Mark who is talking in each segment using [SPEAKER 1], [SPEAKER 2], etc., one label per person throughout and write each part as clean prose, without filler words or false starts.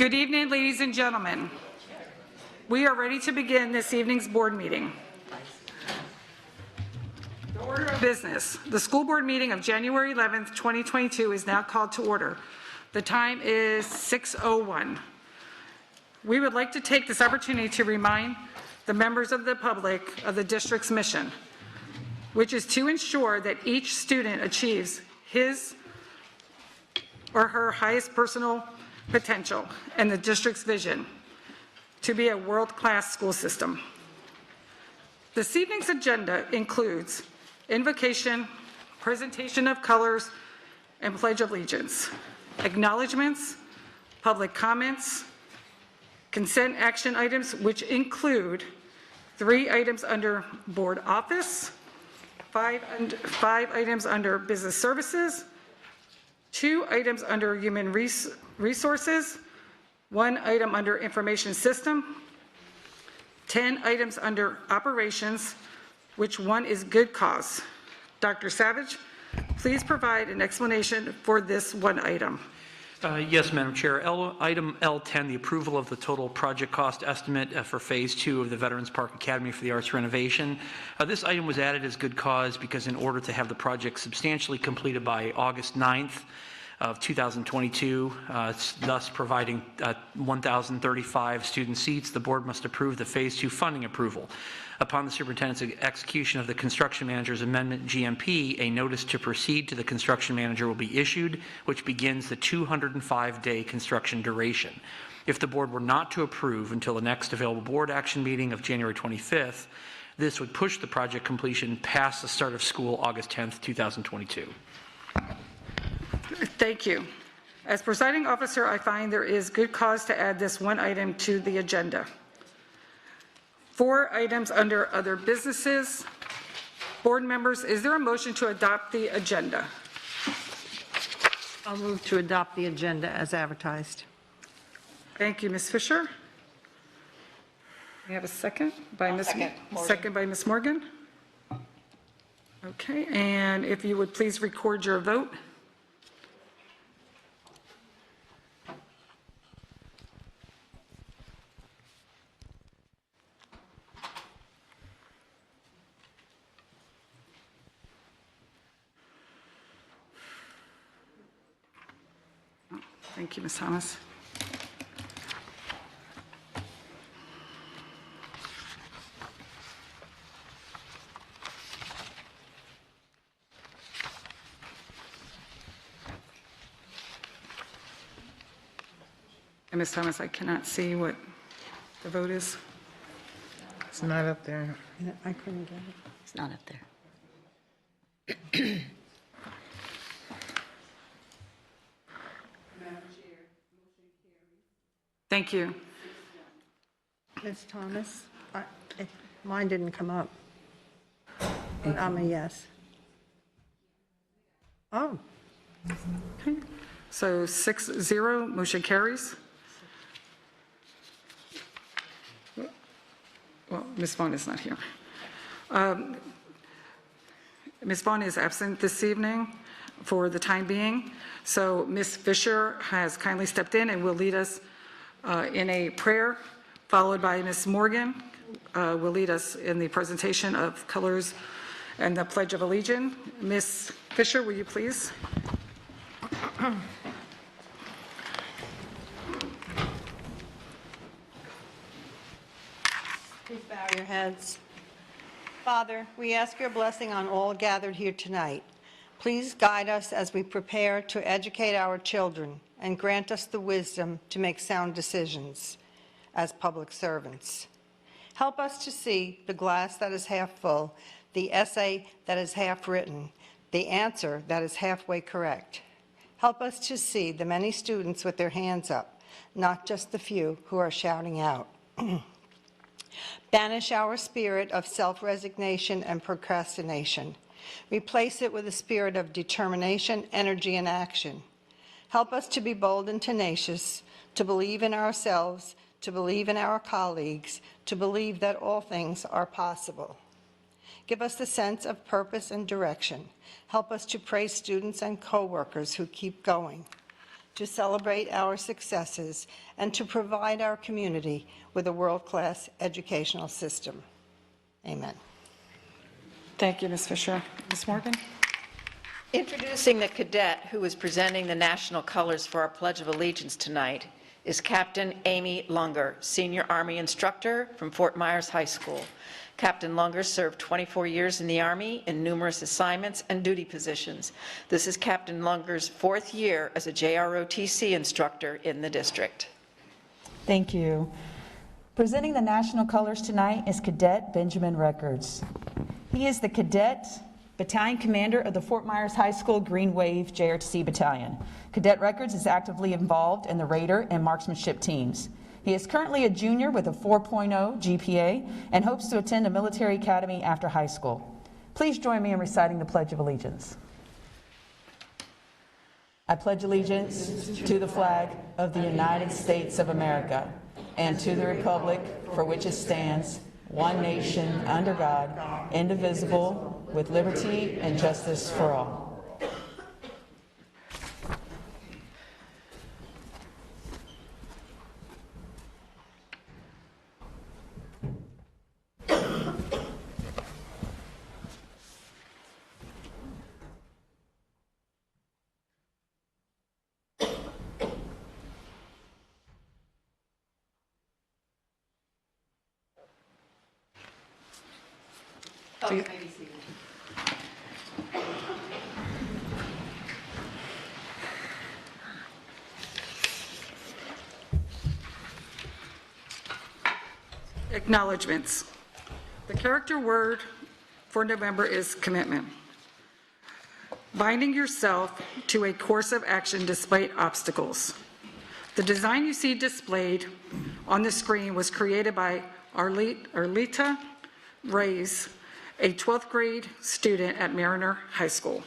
[SPEAKER 1] Good evening, ladies and gentlemen. We are ready to begin this evening's board meeting. The order of business. The school board meeting of January 11th, 2022 is now called to order. The time is 6:01. We would like to take this opportunity to remind the members of the public of the district's mission, which is to ensure that each student achieves his or her highest personal potential and the district's vision to be a world-class school system. This evening's agenda includes invocation, presentation of colors, and pledge of allegiance, acknowledgements, public comments, consent action items, which include 3 items under board office, 5 items under business services, 2 items under human resources, 1 item under information system, 10 items under operations, which 1 is good cause. Dr. Savage, please provide an explanation for this 1 item.
[SPEAKER 2] Yes, Madam Chair. Item L10, the approval of the total project cost estimate for Phase 2 of the Veterans Park Academy for the Arts renovation. This item was added as good cause because in order to have the project substantially completed by August 9th of 2022, thus providing 1,035 student seats, the board must approve the Phase 2 funding approval. Upon the superintendent's execution of the construction manager's amendment GMP, a notice to proceed to the construction manager will be issued, which begins the 205-day construction duration. If the board were not to approve until the next available board action meeting of January 25th, this would push the project completion past the start of school August 10th, 2022.
[SPEAKER 1] Thank you. As presiding officer, I find there is good cause to add this 1 item to the agenda. 4 items under other businesses. Board members, is there a motion to adopt the agenda?
[SPEAKER 3] I'll move to adopt the agenda as advertised.
[SPEAKER 1] Thank you, Ms. Fisher. We have a second by Ms. Morgan. Okay, and if you would please record your vote. Thank you, Ms. Thomas. And Ms. Thomas, I cannot see what the vote is.
[SPEAKER 4] It's not up there.
[SPEAKER 3] I couldn't get it.
[SPEAKER 5] It's not up there.
[SPEAKER 1] Thank you.
[SPEAKER 3] Ms. Thomas, mine didn't come up. I'm a yes. Oh.
[SPEAKER 1] Okay. So 6-0, motion carries. Well, Ms. Vaughn is not here. Ms. Vaughn is absent this evening for the time being. So Ms. Fisher has kindly stepped in and will lead us in a prayer, followed by Ms. Morgan will lead us in the presentation of colors and the Pledge of Allegiance. Ms. Fisher, will you please?
[SPEAKER 3] Please bow your heads. Father, we ask your blessing on all gathered here tonight. Please guide us as we prepare to educate our children and grant us the wisdom to make sound decisions as public servants. Help us to see the glass that is half full, the essay that is half written, the answer that is halfway correct. Help us to see the many students with their hands up, not just the few who are shouting out. Banish our spirit of self-resignation and procrastination. Replace it with a spirit of determination, energy, and action. Help us to be bold and tenacious, to believe in ourselves, to believe in our colleagues, to believe that all things are possible. Give us the sense of purpose and direction. Help us to praise students and coworkers who keep going. to celebrate our successes, and to provide our community with a world-class educational system. Amen.
[SPEAKER 1] Thank you, Ms. Fisher. Ms. Morgan?
[SPEAKER 5] Introducing the cadet who is presenting the national colors for our Pledge of Allegiance tonight is Captain Amy Lunger, Senior Army Instructor from Fort Myers High School. Captain Lunger served 24 years in the Army in numerous assignments and duty positions. This is Captain Lunger's 4th year as a JROTC instructor in the district.
[SPEAKER 6] Thank you. Presenting the national colors tonight is Cadet Benjamin Records. He is the Cadet Battalion Commander of the Fort Myers High School Green Wave JRTC Battalion. Cadet Records is actively involved in the Raider and Marksmanship teams. He is currently a junior with a 4.0 GPA and hopes to attend a military academy after high school. Please join me in reciting the Pledge of Allegiance. I pledge allegiance to the flag of the United States of America and to the republic for which it stands, one nation, under God, indivisible, with liberty and justice for all.
[SPEAKER 1] Acknowledgements. The character word for November is commitment. Binding yourself to a course of action despite obstacles. The design you see displayed on the screen was created by Arlita Reyes, a 12th grade student at Mariner High School.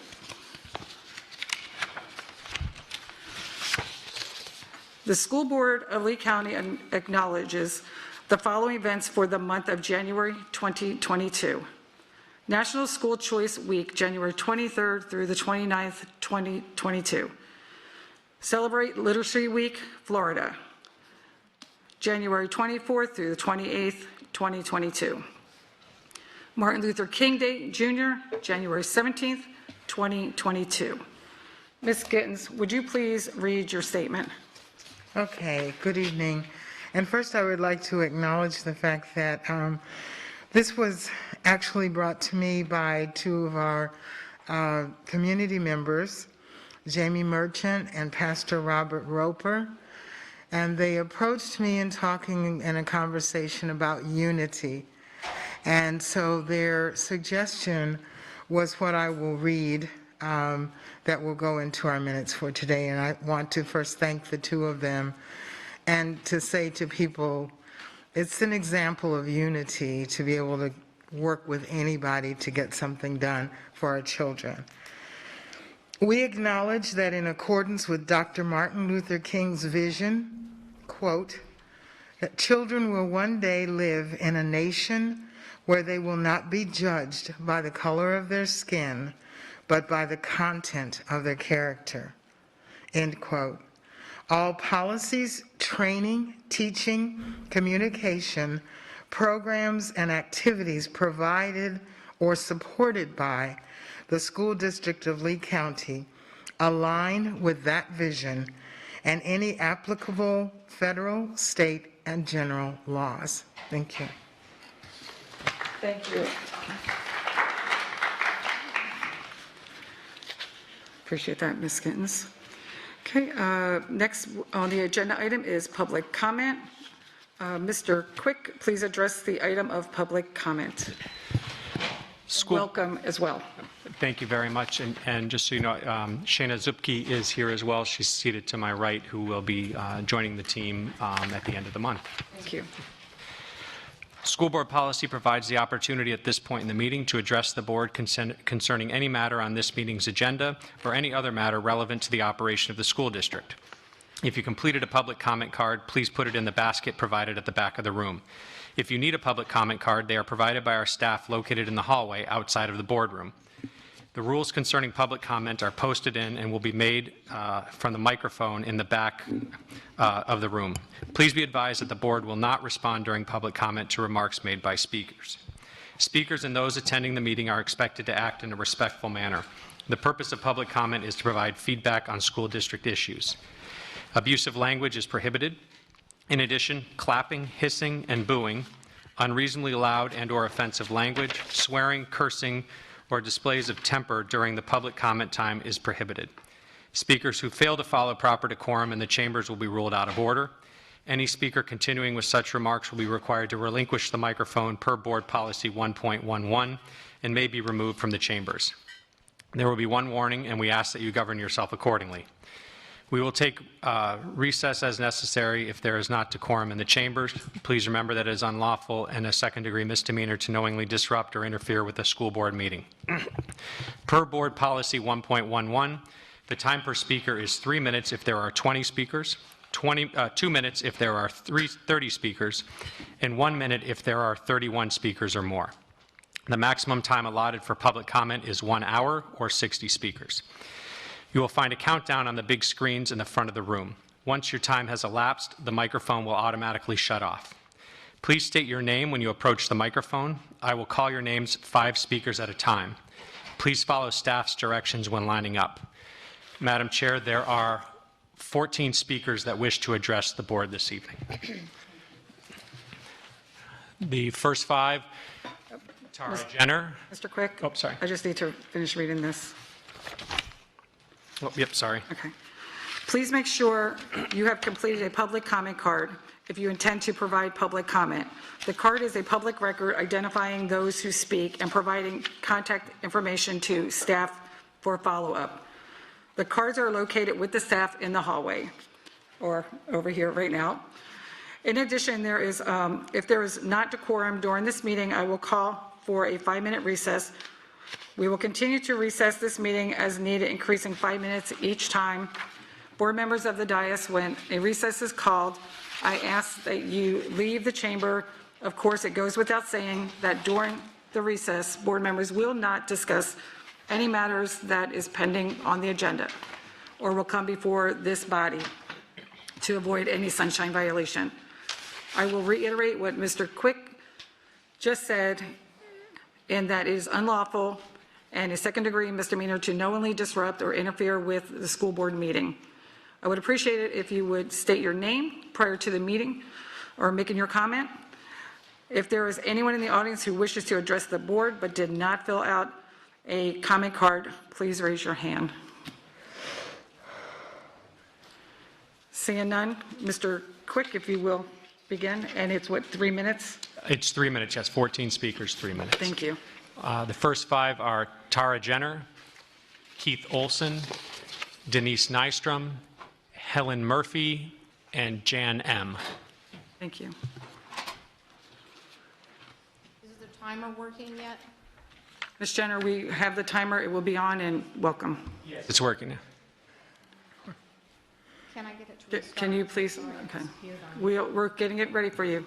[SPEAKER 1] The School Board of Lee County acknowledges the following events for the month of January 2022. National School Choice Week, January 23rd through the 29th, 2022. Celebrate Literacy Week, Florida, January 24th through the 28th, 2022. Martin Luther King Day, Jr., January 17th, 2022. Ms. Gittens, would you please read your statement?
[SPEAKER 4] Okay, good evening. And first I would like to acknowledge the fact that this was actually brought to me by two of our community members, Jamie Merchant and Pastor Robert Roper. And they approached me in talking in a conversation about unity. And so their suggestion was what I will read that will go into our minutes for today. And I want to first thank the two of them and to say to people, it's an example of unity to be able to work with anybody to get something done for our children. We acknowledge that in accordance with Dr. Martin Luther King's vision, quote, that children will one day live in a nation where they will not be judged by the color of their skin, but by the content of their character, end quote. All policies, training, teaching, communication, programs, and activities provided or supported by the School District of Lee County align with that vision and any applicable federal, state, and general laws. Thank you.
[SPEAKER 1] Thank you. Appreciate that, Ms. Gittens. Okay, next on the agenda item is public comment. Mr. Quick, please address the item of public comment. Welcome as well.
[SPEAKER 7] Thank you very much. And just so you know, Shayna Zupke is here as well. She's seated to my right, who will be joining the team at the end of the month.
[SPEAKER 1] Thank you.
[SPEAKER 7] School board policy provides the opportunity at this point in the meeting to address the board concerning any matter on this meeting's agenda or any other matter relevant to the operation of the school district. If you completed a public comment card, please put it in the basket provided at the back of the room. If you need a public comment card, they are provided by our staff located in the hallway outside of the boardroom. The rules concerning public comment are posted in and will be made from the microphone in the back of the room. Please be advised that the board will not respond during public comment to remarks made by speakers. Speakers and those attending the meeting are expected to act in a respectful manner. The purpose of public comment is to provide feedback on school district issues. Abusive language is prohibited. In addition, clapping, hissing, and booing, unreasonably loud and/or offensive language, swearing, cursing, or displays of temper during the public comment time is prohibited. Speakers who fail to follow proper decorum in the chambers will be ruled out of order. Any speaker continuing with such remarks will be required to relinquish the microphone per Board Policy 1.11 and may be removed from the chambers. There will be one warning, and we ask that you govern yourself accordingly. We will take recess as necessary if there is not decorum in the chambers. Please remember that it is unlawful and a second-degree misdemeanor to knowingly disrupt or interfere with a school board meeting. Per Board Policy 1.11, the time per speaker is 3 minutes if there are 20 speakers, 2 minutes if there are 30 speakers, and 1 minute if there are 31 speakers or more. The maximum time allotted for public comment is 1 hour or 60 speakers. You will find a countdown on the big screens in the front of the room. Once your time has elapsed, the microphone will automatically shut off. Please state your name when you approach the microphone. I will call your names 5 speakers at a time. Please follow staff's directions when lining up. Madam Chair, there are 14 speakers that wish to address the board this evening. The first 5, Tara Jenner.
[SPEAKER 1] Mr. Quick?
[SPEAKER 7] Oh, sorry.
[SPEAKER 1] I just need to finish reading this.
[SPEAKER 7] Oh, yep, sorry.
[SPEAKER 1] Okay. Please make sure you have completed a public comment card if you intend to provide public comment. The card is a public record identifying those who speak and providing contact information to staff for follow-up. The cards are located with the staff in the hallway, or over here right now. In addition, there is, if there is not decorum during this meeting, I will call for a 5-minute recess. We will continue to recess this meeting as needed, increasing 5 minutes each time. Board members of the dais, when a recess is called, I ask that you leave the chamber. Of course, it goes without saying that during the recess, board members will not discuss any matters that is pending on the agenda or will come before this body to avoid any sunshine violation. I will reiterate what Mr. Quick just said, and that is unlawful and a second-degree misdemeanor to knowingly disrupt or interfere with the school board meeting. I would appreciate it if you would state your name prior to the meeting or making your comment. If there is anyone in the audience who wishes to address the board but did not fill out a comment card, please raise your hand. Seeing none, Mr. Quick, if you will begin, and it's what, 3 minutes?
[SPEAKER 7] It's 3 minutes, yes, 14 speakers, 3 minutes.
[SPEAKER 1] Thank you.
[SPEAKER 7] The first 5 are Tara Jenner, Keith Olson, Denise Nystrom, Helen Murphy, and Jan M.
[SPEAKER 1] Thank you.
[SPEAKER 8] Is the timer working yet?
[SPEAKER 1] Ms. Jenner, we have the timer. It will be on, and welcome.
[SPEAKER 7] Yes. It's working now.
[SPEAKER 8] Can I get it to restart?
[SPEAKER 1] Can you please? Okay. We're getting it ready for you.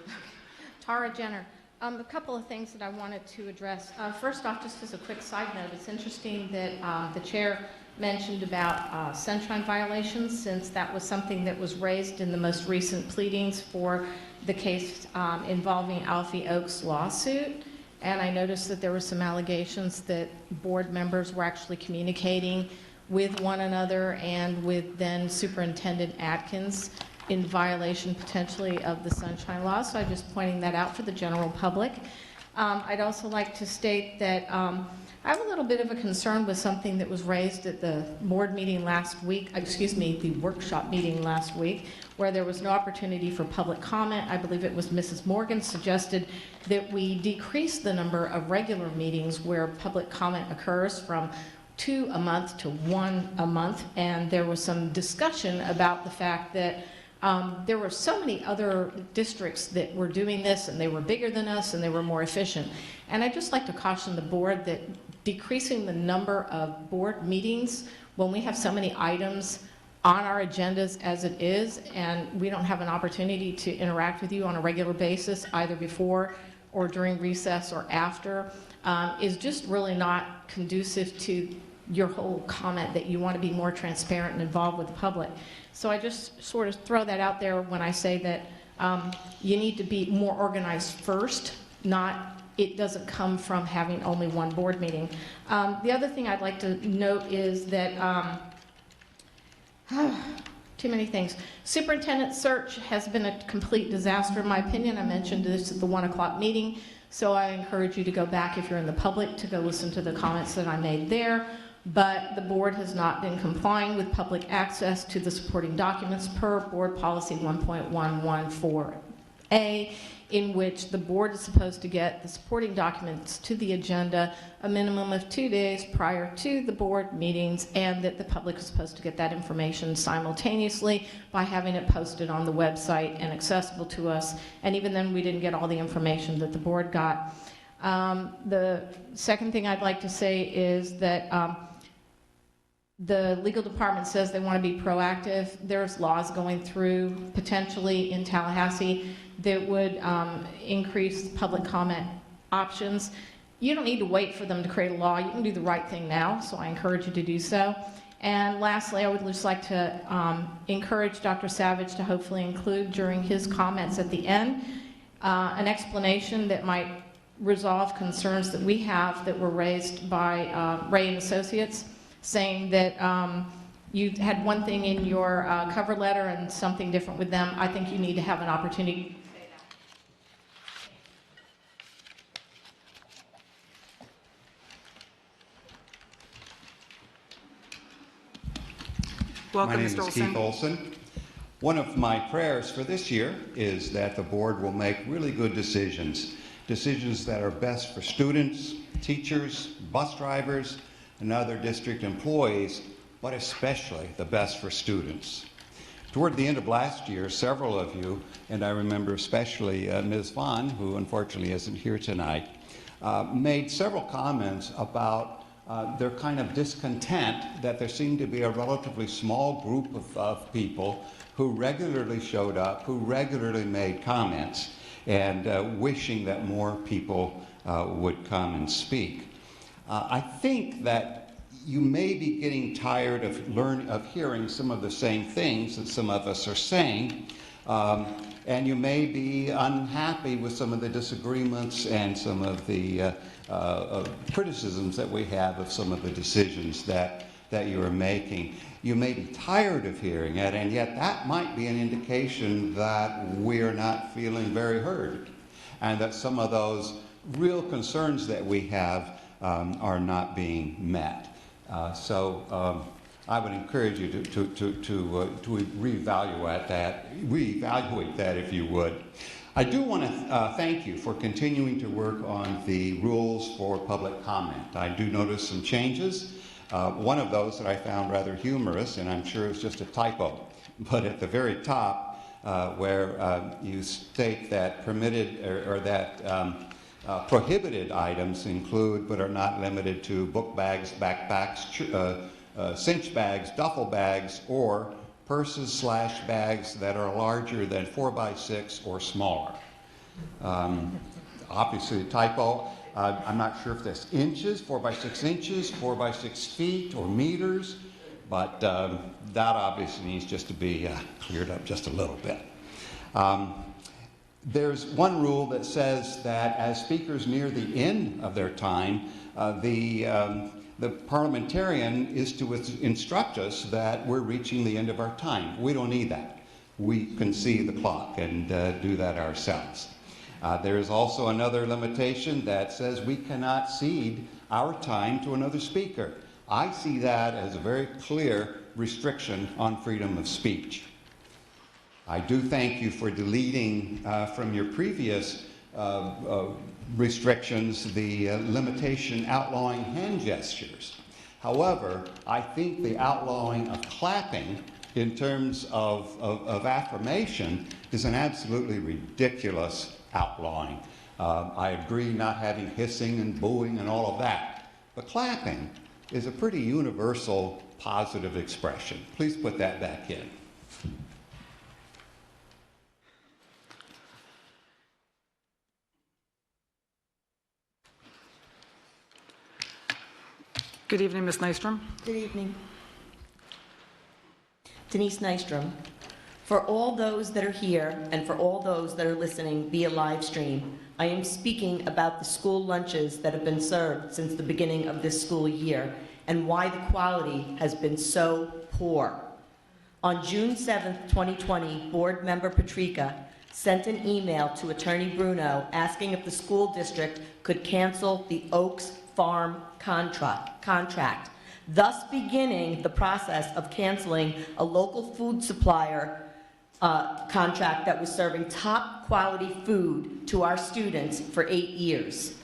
[SPEAKER 8] Tara Jenner. A couple of things that I wanted to address. First off, just as a quick side note, it's interesting that the chair mentioned about sunshine violations, since that was something that was raised in the most recent pleadings for the case involving Alfie Oak's lawsuit. And I noticed that there were some allegations that board members were actually communicating with one another and with then Superintendent Atkins in violation potentially of the sunshine law. So I'm just pointing that out for the general public. I'd also like to state that I have a little bit of a concern with something that was raised at the board meeting last week, the workshop meeting last week, where there was no opportunity for public comment. I believe it was Mrs. Morgan suggested that we decrease the number of regular meetings where public comment occurs from 2 a month to 1 a month. And there was some discussion about the fact that there were so many other districts that were doing this, and they were bigger than us, and they were more efficient. And I'd just like to caution the board that decreasing the number of board meetings when we have so many items on our agendas as it is, and we don't have an opportunity to interact with you on a regular basis, either before or during recess or after is just really not conducive to your whole comment that you want to be more transparent and involved with the public. So I just sort of throw that out there when I say that you need to be more organized first, not it doesn't come from having only one board meeting. The other thing I'd like to note is that too many things. Superintendent Search has been a complete disaster, in my opinion. I mentioned this at the 1 o'clock meeting, so I encourage you to go back if you're in the public to go listen to the comments that I made there. But the board has not been complying with public access to the supporting documents per Board Policy 1.114A, in which the board is supposed to get the supporting documents to the agenda a minimum of 2 days prior to the board meetings, and that the public is supposed to get that information simultaneously by having it posted on the website and accessible to us. And even then, we didn't get all the information that the board got. The second thing I'd like to say is that the legal department says they want to be proactive. There's laws going through potentially in Tallahassee that would increase public comment options. You don't need to wait for them to create a law. You can do the right thing now, so I encourage you to do so. And lastly, I would just like to encourage Dr. Savage to hopefully include during his comments at the end an explanation that might resolve concerns that we have that were raised by Ray and Associates, saying that you had one thing in your cover letter and something different with them. I think you need to have an opportunity to say that.
[SPEAKER 1] Welcome,
[SPEAKER 9] My name
[SPEAKER 1] Mr.
[SPEAKER 9] is Keith
[SPEAKER 1] Olson.
[SPEAKER 9] Olson. One of my prayers for this year is that the board will make really good decisions that are best for students, teachers, bus drivers, and other district employees, but especially the best for students. Toward the end of last year, several of you, and I remember especially Ms. Vaughn, who unfortunately isn't here tonight, made several comments about their kind of discontent that there seemed to be a relatively small group of people who regularly showed up, who regularly made comments, and wishing that more people would come and speak. I think that you may be getting tired of hearing some of the same things that some of us are saying, and you may be unhappy with some of the disagreements and some of the criticisms that we have of some of the decisions that you are making. You may be tired of hearing it, and yet that might be an indication that we're not feeling very heard, and that some of those real concerns that we have are not being met. So I would encourage you to reevaluate that if you would. I do want to thank you for continuing to work on the rules for public comment. I do notice some changes. One of those that I found rather humorous, and I'm sure it's just a typo, but at the very top where you state that permitted or that prohibited items include but are not limited to book bags, backpacks, cinch bags, duffel bags, or purses / bags that are larger than 4x6 or smaller. Obviously a typo. I'm not sure if that's inches, 4x6 inches, 4x6 feet, or meters, but that obviously needs just to be cleared up just a little bit. There's one rule that says that as speakers near the end of their time, the parliamentarian is to instruct us that we're reaching the end of our time. We don't need that. We can see the clock and do that ourselves. There is also another limitation that says we cannot cede our time to another speaker. I see that as a very clear restriction on freedom of speech. I do thank you for deleting from your previous restrictions the limitation outlawing hand gestures. However, I think the outlawing of clapping in terms of affirmation is an absolutely ridiculous outlawing. I agree not having hissing and booing and all of that, but clapping is a pretty universal positive expression. Please put that back in.
[SPEAKER 1] Good evening, Ms. Nystrom.
[SPEAKER 10] Good evening. Denise Nystrom. For all those that are here and for all those that are listening via live stream, I am speaking about the school lunches that have been served since the beginning of this school year and why the quality has been so poor. On June 7th, 2020, Board Member Patrica sent an email to Attorney Bruno asking if the school district could cancel the Oaks Farm contract, thus beginning the process of canceling a local food supplier contract that was serving top quality food to our students for 8 years.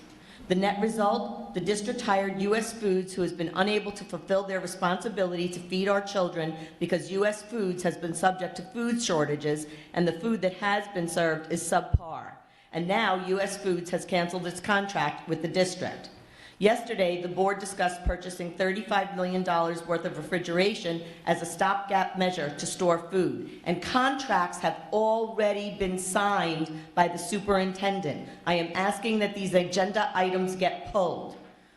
[SPEAKER 10] The net result, the district hired U.S. Foods, who has been unable to fulfill their responsibility to feed our children because U.S. Foods has been subject to food shortages and the food that has been served is subpar. And now U.S. Foods has canceled its contract with the district. Yesterday, the board discussed purchasing $35 million worth of refrigeration as a stopgap measure to store food, and contracts have already been signed by the superintendent. I am asking that these agenda items get pulled.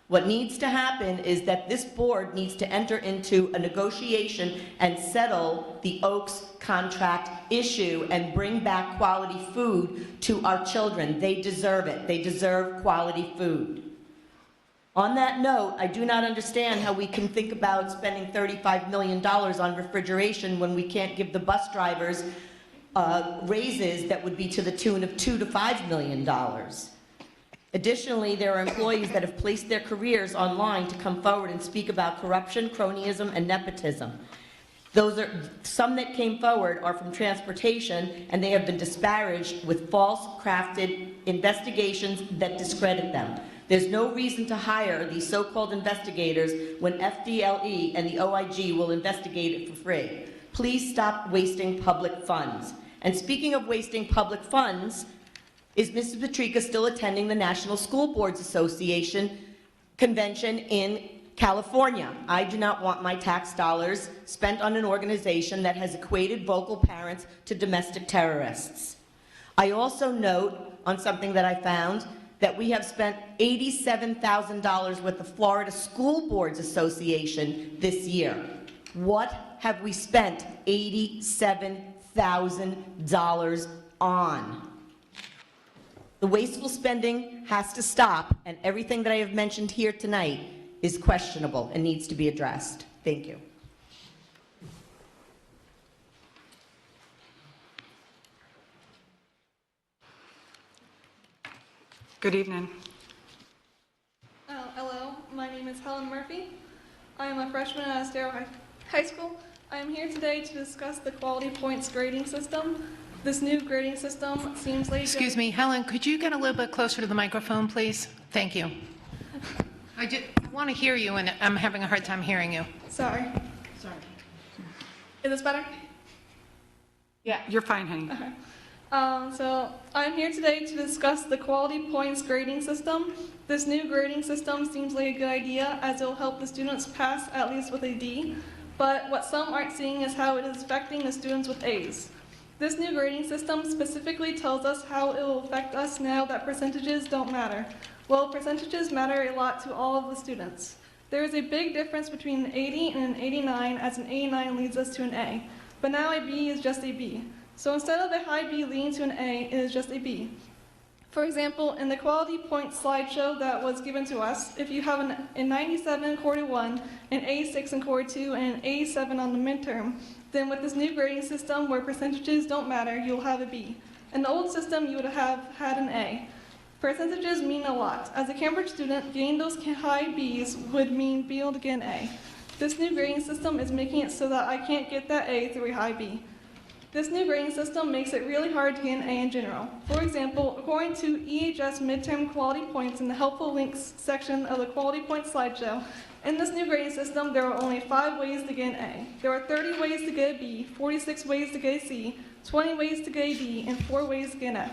[SPEAKER 10] What needs to happen is that this board needs to enter into a negotiation and settle the Oaks contract issue and bring back quality food to our children. They deserve it. They deserve quality food. On that note, I do not understand how we can think about spending $35 million on refrigeration when we can't give the bus drivers raises that would be to the tune of $2 to $5 million. Additionally, there are employees that have placed their careers online to come forward and speak about corruption, cronyism, and nepotism. Some that came forward are from transportation, and they have been disparaged with false crafted investigations that discredit them. There's no reason to hire these so-called investigators when FDLE and the OIG will investigate it for free. Please stop wasting public funds. And speaking of wasting public funds, is Mrs. Patrica still attending the National School Boards Association convention in California? I do not want my tax dollars spent on an organization that has equated vocal parents to domestic terrorists. I also note on something that I found that we have spent $87,000 with the Florida School Boards Association this year. What have we spent $87,000 on? The wasteful spending has to stop, and everything that I have mentioned here tonight is questionable and needs to be addressed. Thank you.
[SPEAKER 1] Good evening.
[SPEAKER 11] Hello, my name is Helen Murphy. I am a freshman at Estero High School. I am here today to discuss the quality points grading system. This new grading system seems like...
[SPEAKER 12] Excuse me, Helen, could you get a little bit closer to the microphone, please? Thank you. I want to hear you, and I'm having a hard time hearing you.
[SPEAKER 11] Sorry. Is this better?
[SPEAKER 1] Yeah. You're fine, honey.
[SPEAKER 11] Okay. So I'm here today to discuss the quality points grading system. This new grading system seems like a good idea as it will help the students pass at least with a D, but what some aren't seeing is how it is affecting the students with A's. This new grading system specifically tells us how it will affect us now that percentages don't matter. Well, percentages matter a lot to all of the students. There is a big difference between an 80 and an 89, as an 89 leads us to an A, but now a B is just a B. So instead of a high B leading to an A, it is just a B. For example, in the quality points slideshow that was given to us, if you have a 97 in quarter 1, an A6 in quarter 2, and an A7 on the midterm, then with this new grading system where percentages don't matter, you'll have a B. In the old system, you would have had an A. Percentages mean a lot. As a Cambridge student, getting those high Bs would mean being able to get an A. This new grading system is making it so that I can't get that A through a high B. This new grading system makes it really hard to get an A in general. For example, according to EHS midterm quality points in the helpful links section of the quality points slideshow, in this new grading system, there are only 5 ways to get an A. There are 30 ways to get a B, 46 ways to get a C, 20 ways to get a D, and 4 ways to get an F.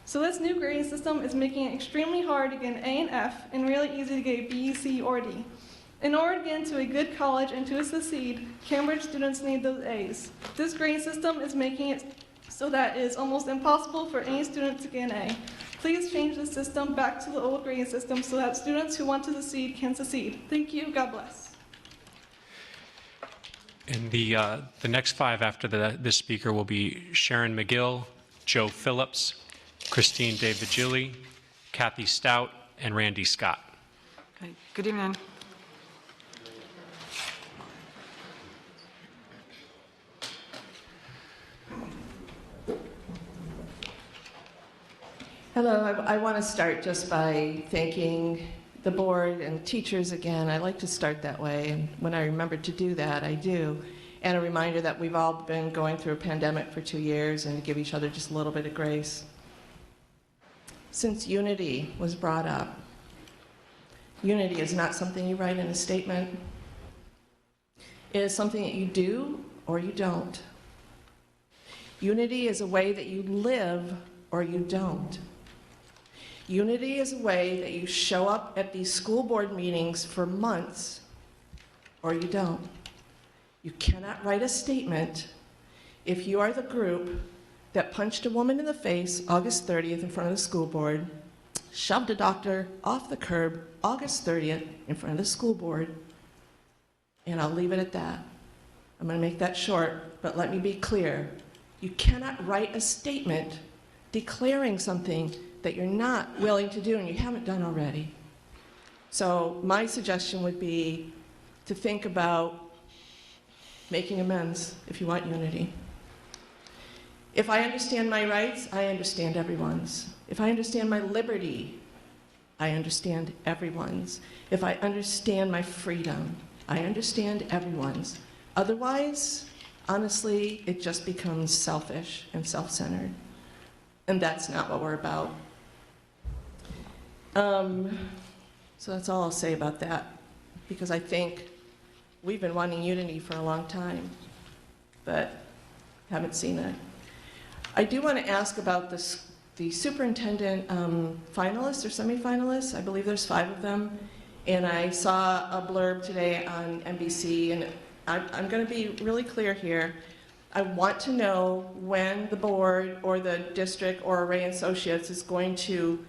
[SPEAKER 11] So this new grading system is making it extremely hard to get an A and F, and really easy to get a B, C, or D. In order to get into a good college and to succeed, Cambridge students need those A's. This grading system is making it so that it is almost impossible for any student to get an A. Please change the system back to the old grading system so that students who want to succeed can succeed. Thank you. God bless.
[SPEAKER 7] And the next five after this speaker will be Sharon McGill, Joe Phillips, Christine DeVigili, Kathy Stout, and Randy Scott.
[SPEAKER 1] Okay. Good evening.
[SPEAKER 13] Hello, I want to start just by thanking the board and teachers again. I like to start that way, and when I remember to do that, I do. And a reminder that we've all been going through a pandemic for 2 years and to give each other just a little bit of grace. Since unity was brought up, unity is not something you write in a statement. It is something that you do or you don't. Unity is a way that you live or you don't. Unity is a way that you show up at these school board meetings for months, or you don't. You cannot write a statement if you are the group that punched a woman in the face August 30th in front of the school board, shoved a doctor off the curb August 30th in front of the school board, and I'll leave it at that. I'm going to make that short, but let me be clear. You cannot write a statement declaring something that you're not willing to do and you haven't done already. So my suggestion would be to think about making amends if you want unity. If I understand my rights, I understand everyone's. If I understand my liberty, I understand everyone's. If I understand my freedom, I understand everyone's. Otherwise, honestly, it just becomes selfish and self-centered. And that's not what we're about. So that's all I'll say about that, because I think we've been wanting unity for a long time, but haven't seen it. I do want to ask about the superintendent finalists or semifinalists. I believe there's 5 of them. And I saw a blurb today on NBC, and I'm going to be really clear here. I want to know when the board or the district or Array Associates is going to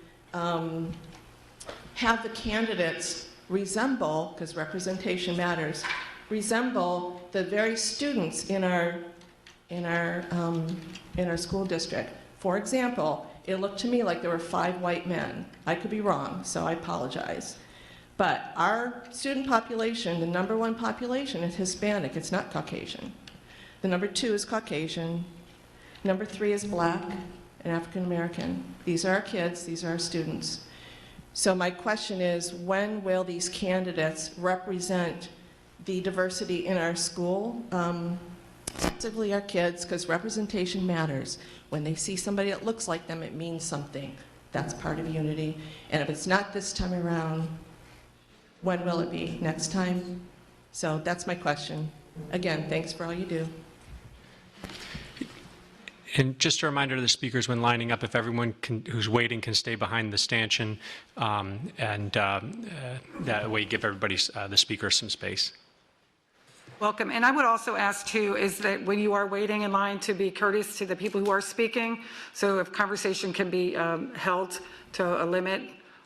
[SPEAKER 13] have the candidates resemble, because representation matters, resemble the very students in our school district. For example, it looked to me like there were 5 white men. I could be wrong, so I apologize. But our student population, the #1 population, is Hispanic. It's not Caucasian. The #2 is Caucasian. #3 is Black and African American. These are our kids. These are our students. So my question is, when will these candidates represent the diversity in our school, specifically our kids, because representation matters. When they see somebody that looks like them, it means something. That's part of unity. And if it's not this time around, when will it be? Next time? So that's my question. Again, thanks for all you do.
[SPEAKER 7] And just a reminder to the speakers when lining up, if everyone who's waiting can stay behind the stanchion, and that way give everybody, the speakers, some space.
[SPEAKER 1] Welcome. And I would also ask too, is that when you are waiting in line, to be courteous to the people who are speaking. So if conversation can be held to a limit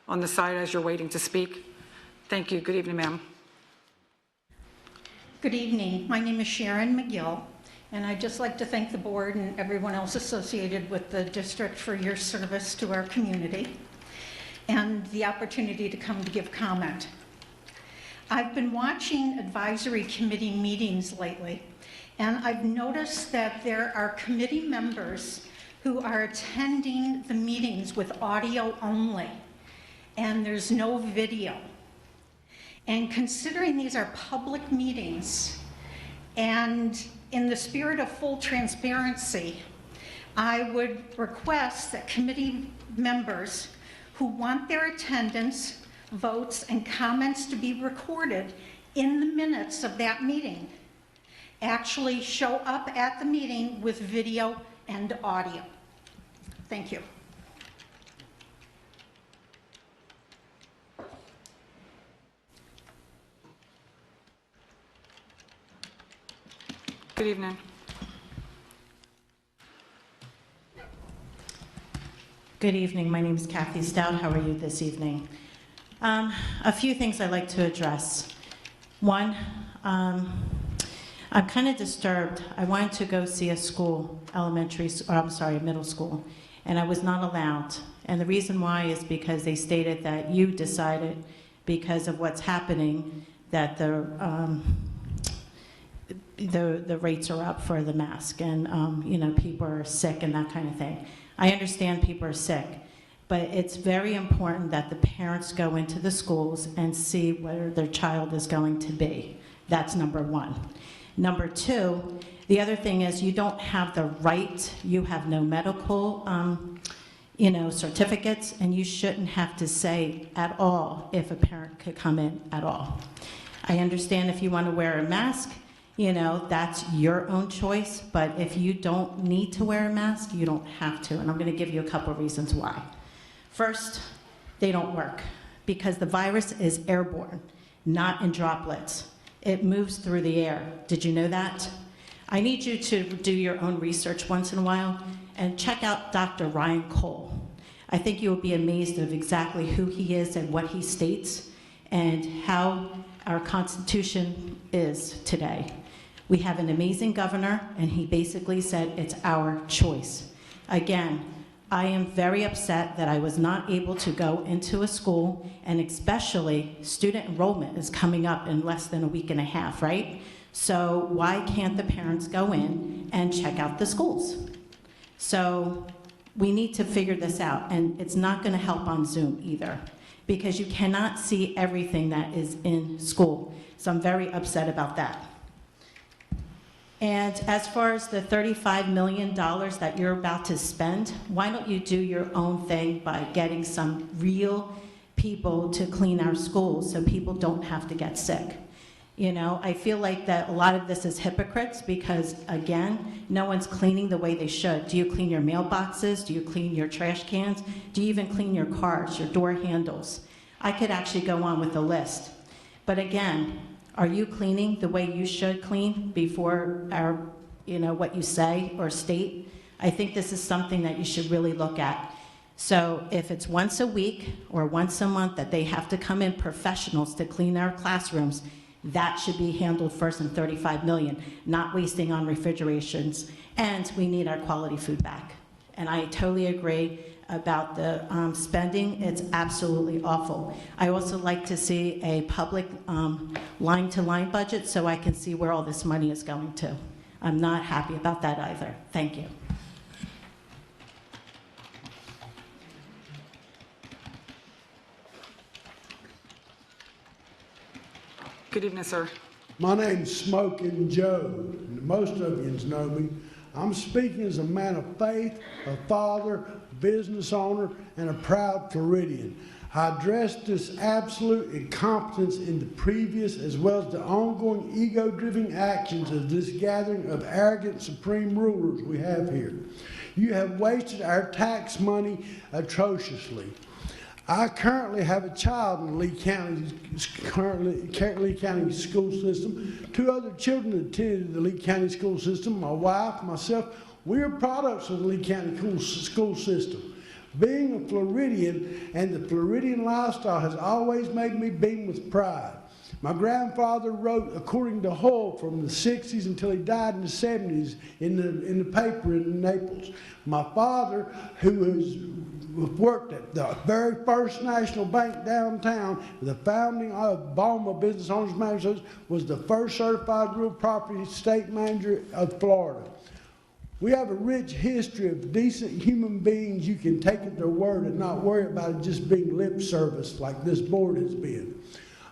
[SPEAKER 1] on the side as you're waiting to speak. Thank you. Good evening, ma'am.
[SPEAKER 14] Good evening. My name is Sharon McGill, and I'd just like to thank the board and everyone else associated with the district for your service to our community and the opportunity to come to give comment. I've been watching advisory committee meetings lately, and I've noticed that there are committee members who are attending the meetings with audio only, and there's no video. And considering these are public meetings, and in the spirit of full transparency, I would request that committee members who want their attendance, votes, and comments to be recorded in the minutes of that meeting actually show up at the meeting with video and audio. Thank you.
[SPEAKER 1] Good evening.
[SPEAKER 15] Good evening. My name is Kathy Stout. How are you this evening? A few things I'd like to address. One, I'm kind of disturbed. I wanted to go see a school, middle school, and I was not allowed. And the reason why is because they stated that you decided, because of what's happening, that the rates are up for the mask, and people are sick and that kind of thing. I understand people are sick, but it's very important that the parents go into the schools and see where their child is going to be. That's number one. Number two, the other thing is you don't have the right, you have no medical certificates, and you shouldn't have to say at all if a parent could come in at all. I understand if you want to wear a mask, that's your own choice, but if you don't need to wear a mask, you don't have to, and I'm going to give you a couple of reasons why. First, they don't work because the virus is airborne, not in droplets. It moves through the air. Did you know that? I need you to do your own research once in a while and check out Dr. Ryan Cole. I think you will be amazed of exactly who he is and what he states and how our Constitution is today. We have an amazing governor, and he basically said it's our choice. Again, I am very upset that I was not able to go into a school, and especially student enrollment is coming up in less than a week and a half, right? So why can't the parents go in and check out the schools? So we need to figure this out, and it's not going to help on Zoom either, because you cannot see everything that is in school. So I'm very upset about that. And as far as the $35 million that you're about to spend, why don't you do your own thing by getting some real people to clean our schools so people don't have to get sick? I feel like that a lot of this is hypocrites because, again, no one's cleaning the way they should. Do you clean your mailboxes? Do you clean your trash cans? Do you even clean your cars, your door handles? I could actually go on with the list. But again, are you cleaning the way you should clean before what you say or state? I think this is something that you should really look at. So if it's once a week or once a month that they have to come in professionals to clean our classrooms, that should be handled first in $35 million, not wasting on refrigerations. And we need our quality food back. And I totally agree about the spending. It's absolutely awful. I also like to see a public line-to-line budget so I can see where all this money is going to. I'm not happy about that either. Thank you.
[SPEAKER 1] Good evening, sir.
[SPEAKER 16] My name's Smoking Joe. Most of you know me. I'm speaking as a man of faith, a father, business owner, and a proud Floridian. I addressed this absolute incompetence in the previous as well as the ongoing ego-driven actions of this gathering of arrogant supreme rulers we have here. You have wasted our tax money atrociously. I currently have a child in the Lee County school system. 2 other children attended the Lee County school system. My wife, myself, we are products of the Lee County school system. Being a Floridian and the Floridian lifestyle has always made me beam with pride. My grandfather wrote, according to Hull, from the 60s until he died in the 70s in the paper in Naples. My father, who has worked at the very first national bank downtown, the founding of Balma Business Owners Management, was the first certified real property state manager of Florida. We have a rich history of decent human beings you can take at their word and not worry about it just being lip service like this board has been.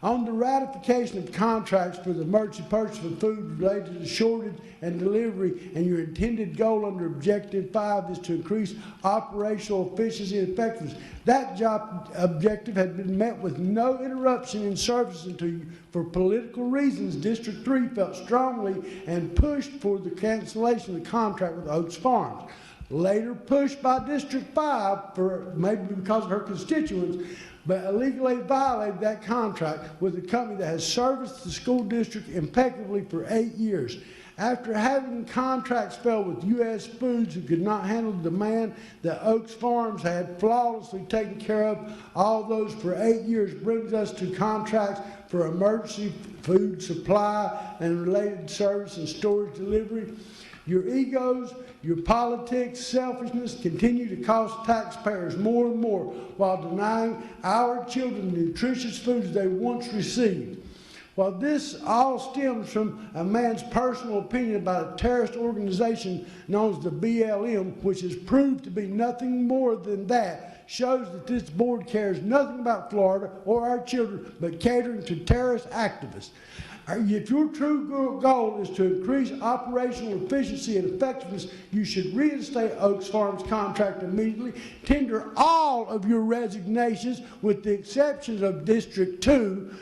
[SPEAKER 16] On the ratification of contracts for the emergency purchase of food related to shortage and delivery, and your intended goal under Objective 5 is to increase operational efficiency and effectiveness. That job objective had been met with no interruption in service until, for political reasons, District 3 felt strongly and pushed for the cancellation of the contract with Oaks Farms. Later pushed by District 5, for maybe because of her constituents, but illegally violated that contract with a company that has serviced the school district impeccably for 8 years. After having contracts fell with U.S. Foods who could not handle the demand that Oaks Farms had flawlessly taken care of, all those for 8 years, brings us to contracts for emergency food supply and related service and storage delivery. Your egos, your politics, selfishness continue to cost taxpayers more and more while denying our children the nutritious foods they once received. While this all stems from a man's personal opinion about a terrorist organization known as the BLM, which has proved to be nothing more than that, shows that this board cares nothing about Florida or our children, but catering to terrorist activists. If your true goal is to increase operational efficiency and effectiveness, you should reinstate Oaks Farms' contract immediately, tender all of your resignations with the exceptions of District 2,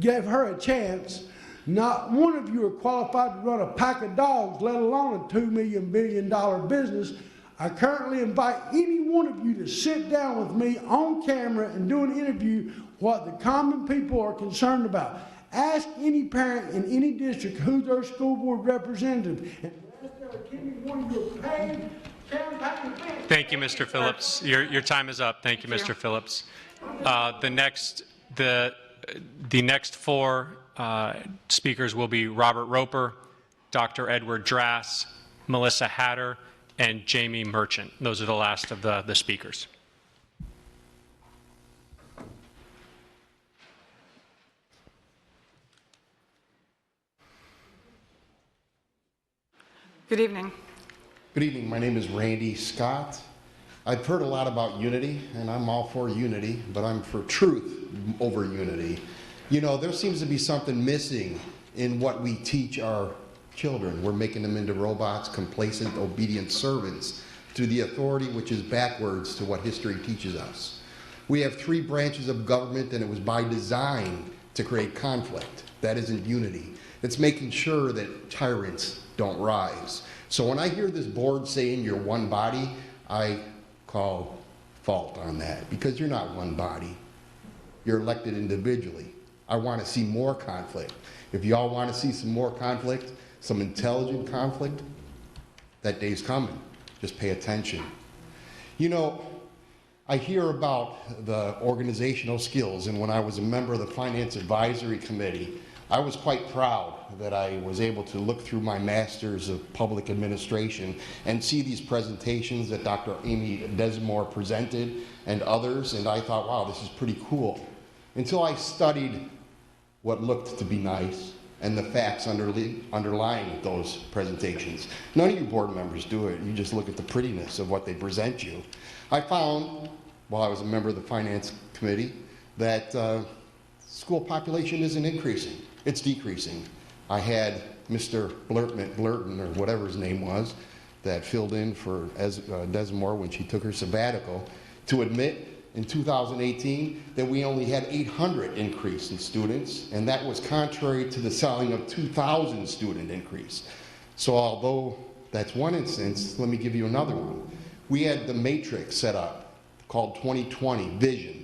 [SPEAKER 16] give her a chance. Not one of you are qualified to run a pack of dogs, let alone a $2 billion business. I currently invite any one of you to sit down with me on camera and do an interview what the common people are concerned about. Ask any parent in any district who's their school board representative, and ask them to give me one of your paid campaign events.
[SPEAKER 7] Thank you, Mr. Phillips. Your time is up. Thank you, Mr. Phillips. The next four speakers will be Robert Roper, Dr. Edward Drass, Melissa Hatter, and Jamie Merchant. Those are the last of the speakers.
[SPEAKER 1] Good evening.
[SPEAKER 17] Good evening. My name is Randy Scott. I've heard a lot about unity, and I'm all for unity, but I'm for truth over unity. You know, there seems to be something missing in what we teach our children. We're making them into robots, complacent, obedient servants to the authority which is backwards to what history teaches us. We have three branches of government, and it was by design to create conflict. That isn't unity. It's making sure that tyrants don't rise. So when I hear this board saying you're one body, I call fault on that, because you're not one body. You're elected individually. I want to see more conflict. If y'all want to see some more conflict, some intelligent conflict, that day's coming. Just pay attention. You know, I hear about the organizational skills, and when I was a member of the Finance Advisory Committee, I was quite proud that I was able to look through my Masters of Public Administration and see these presentations that Dr. Amy Desmore presented and others, and I thought, wow, this is pretty cool. Until I studied what looked to be nice and the facts underlying those presentations. None of you board members do it. You just look at the prettiness of what they present you. I found, while I was a member of the Finance Committee, that school population isn't increasing. It's decreasing. I had Mr. Blurton, or whatever his name was, that filled in for Desmore when she took her sabbatical, to admit in 2018 that we only had 800 increase in students, and that was contrary to the selling of 2,000 student increase. So although that's one instance, let me give you another one. We had the matrix set up called 2020 Vision,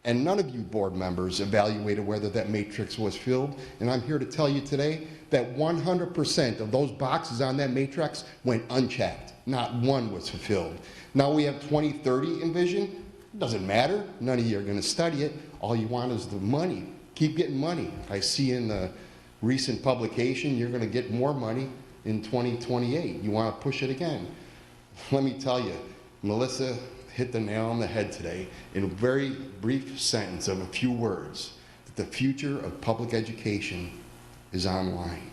[SPEAKER 17] and none of you board members evaluated whether that matrix was filled, and I'm here to tell you today that 100% of those boxes on that matrix went unchecked. Not one was fulfilled. Now we have 2030 in Vision. Doesn't matter. None of you are going to study it. All you want is the money. Keep getting money. I see in the recent publication you're going to get more money in 2028. You want to push it again. Let me tell you, Melissa hit the nail on the head today in a very brief sentence of a few words, that the future of public education is online.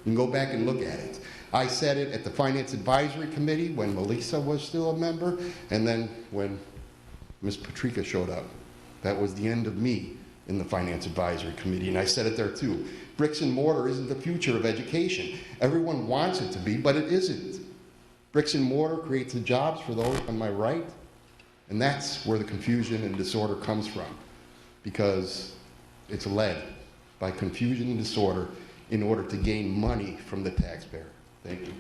[SPEAKER 17] You can go back and look at it. I said it at the Finance Advisory Committee when Melissa was still a member, and then when Ms. Patrica showed up. That was the end of me in the Finance Advisory Committee, and I said it there too. Bricks and mortar isn't the future of education. Everyone wants it to be, but it isn't. Bricks and mortar creates the jobs for those on my right, and that's where the confusion and disorder comes from, because it's led by confusion and disorder in order to gain money from the taxpayer. Thank you.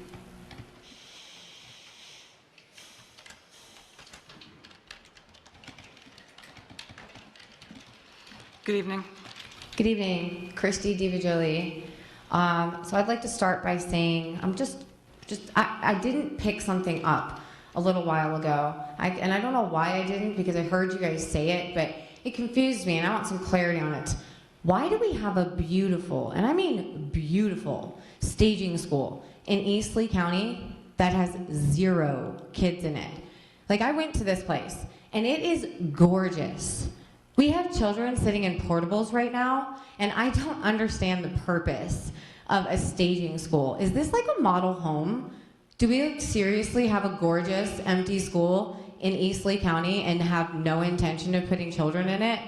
[SPEAKER 1] Good evening.
[SPEAKER 18] Good evening, Christy DiVigili. So I'd like to start by saying I didn't pick something up a little while ago, and I don't know why I didn't, because I heard you guys say it, but it confused me, and I want some clarity on it. Why do we have a beautiful, and I mean beautiful, staging school in East Lee County that has 0 kids in it? Like, I went to this place, and it is gorgeous. We have children sitting in portables right now, and I don't understand the purpose of a staging school. Is this like a model home? Do we seriously have a gorgeous empty school in East Lee County and have no intention of putting children in it?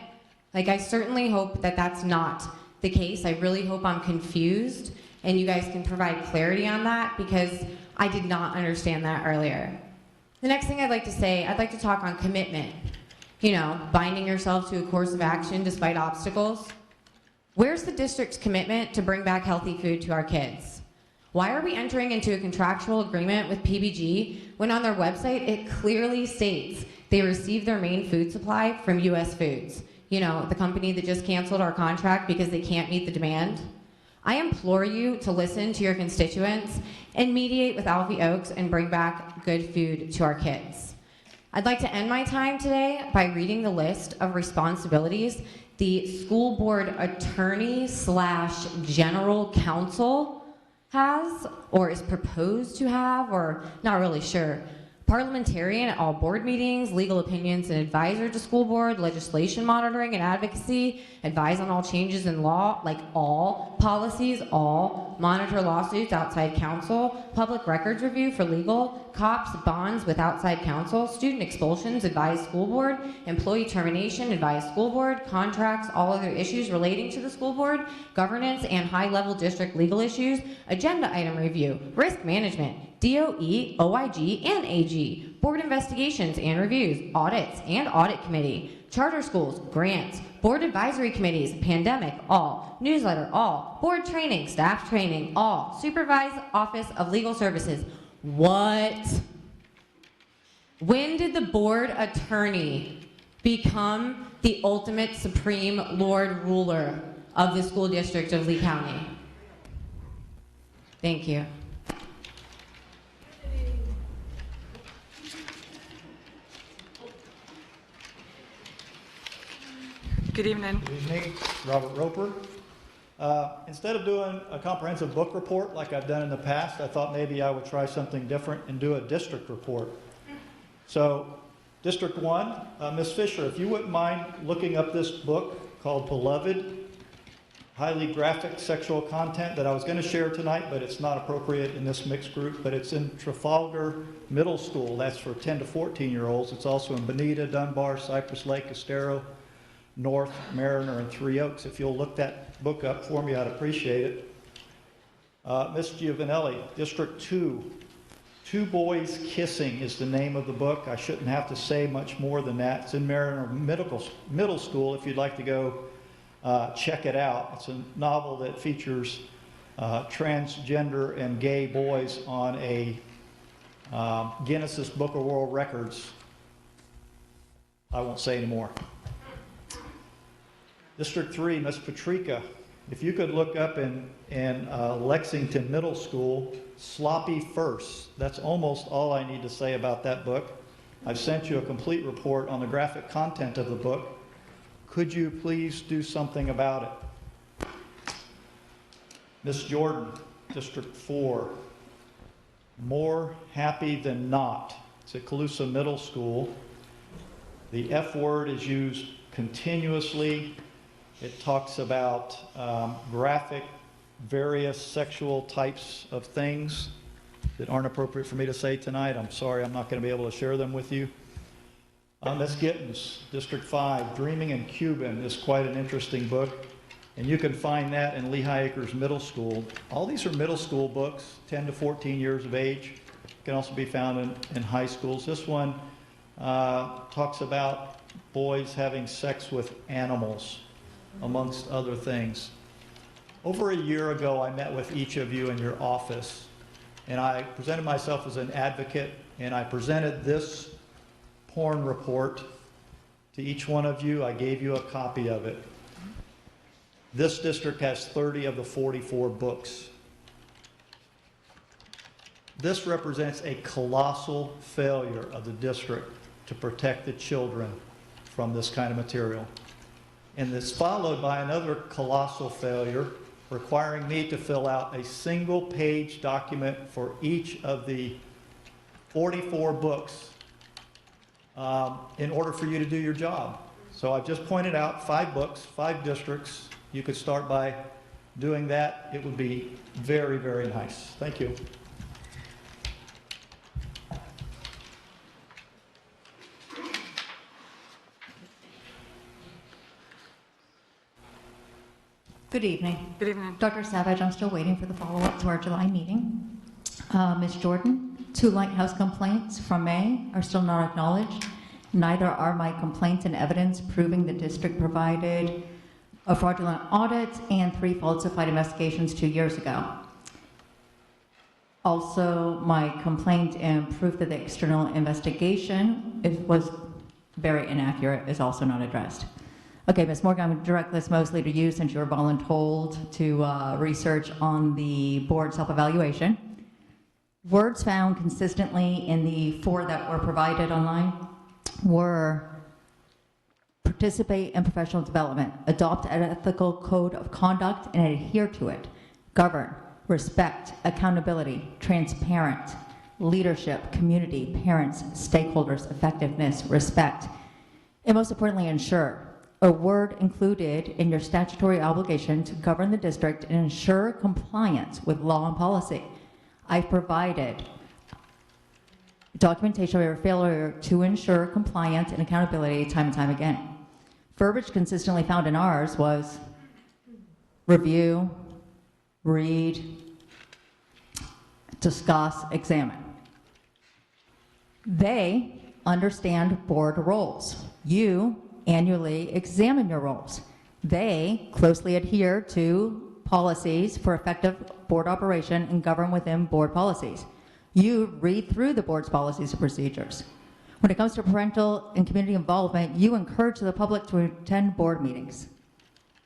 [SPEAKER 18] Like, I certainly hope that that's not the case. I really hope I'm confused and you guys can provide clarity on that, because I did not understand that earlier. The next thing I'd like to say, I'd like to talk on commitment. You know, binding yourself to a course of action despite obstacles. Where's the district's commitment to bring back healthy food to our kids? Why are we entering into a contractual agreement with PBG when on their website it clearly states they receive their main food supply from US Foods? You know, the company that just canceled our contract because they can't meet the demand. I implore you to listen to your constituents and mediate with Alfie Oaks and bring back good food to our kids. I'd like to end my time today by reading the list of responsibilities the school board attorney / general counsel has, or is proposed to have, or not really sure. Parliamentarian at all board meetings, legal opinions and advisor to school board, legislation monitoring and advocacy, advise on all changes in law, like all policies, all, monitor lawsuits, outside counsel, public records review for legal, cops, bonds with outside counsel, student expulsions, advise school board, employee termination, advise school board, contracts, all other issues relating to the school board, governance and high-level district legal issues, agenda item review, risk management, DOE, OIG, and AG, board investigations and reviews, audits and audit committee, charter schools, grants, board advisory committees, pandemic, all, newsletter, all, board training, staff training, all, supervised office of legal services. What? When did the board attorney become the ultimate supreme lord ruler of the school district of Lee County? Thank you.
[SPEAKER 1] Good evening.
[SPEAKER 19] Good evening, Robert Roper. Instead of doing a comprehensive book report like I've done in the past, I thought maybe I would try something different and do a district report. So, District 1, Ms. Fisher, if you wouldn't mind looking up this book called Beloved, highly graphic sexual content that I was going to share tonight, but it's not appropriate in this mixed group, but it's in Trafalgar Middle School. That's for 10 to 14-year-olds. It's also in Bonita, Dunbar, Cypress Lake, Estero, North, Mariner, and Three Oaks. If you'll look that book up for me, I'd appreciate it. Ms. Giovanelli, District 2, Two Boys Kissing is the name of the book. I shouldn't have to say much more than that. It's in Mariner Middle School if you'd like to go check it out. It's a novel that features transgender and gay boys on a Guinness Book of World Records. I won't say any more. District 3, Ms. Patrica, if you could look up in Lexington Middle School, Sloppy First. That's almost all I need to say about that book. I've sent you a complete report on the graphic content of the book. Could you please do something about it? Ms. Jordan, District 4, More Happy Than Not. It's at Colusa Middle School. The F word is used continuously. It talks about graphic, various sexual types of things that aren't appropriate for me to say tonight. I'm sorry, I'm not going to be able to share them with you. Ms. Gittens, District 5, Dreaming in Cuban is quite an interesting book, and you can find that in Lehigh Acres Middle School. All these are middle school books, 10 to 14 years of age. Can also be found in high schools. This one talks about boys having sex with animals, amongst other things. Over a year ago, I met with each of you in your office, and I presented myself as an advocate, and I presented this porn report to each one of you. I gave you a copy of it. This district has 30 of the 44 books. This represents a colossal failure of the district to protect the children from this kind of material. And it's followed by another colossal failure requiring me to fill out a single-page document for each of the 44 books in order for you to do your job. So I've just pointed out 5 books, 5 districts. You could start by doing that. It would be very, very nice. Thank you.
[SPEAKER 20] Good evening.
[SPEAKER 1] Good evening.
[SPEAKER 20] Dr. Savage, I'm still waiting for the follow-up to our July meeting. Ms. Jordan, 2 lighthouse complaints from May are still not acknowledged. Neither are my complaints and evidence proving the district provided a fraudulent audit and 3 falsified investigations 2 years ago. Also, my complaint and proof that the external investigation was very inaccurate is also not addressed. Okay, Ms. Morgan, I'm going to direct this mostly to you since you were voluntold to research on the board self-evaluation. Words found consistently in the 4 that were provided online were participate in professional development, adopt an ethical code of conduct and adhere to it, govern, respect, accountability, transparent, leadership, community, parents, stakeholders, effectiveness, respect, and most importantly, ensure. A word included in your statutory obligation to govern the district and ensure compliance with law and policy. I've provided documentation of your failure to ensure compliance and accountability time and time again. Verbiage consistently found in ours was review, read, discuss, examine. They understand board roles. You annually examine your roles. They closely adhere to policies for effective board operation and govern within board policies. You read through the board's policies and procedures. When it comes to parental and community involvement, you encourage the public to attend board meetings.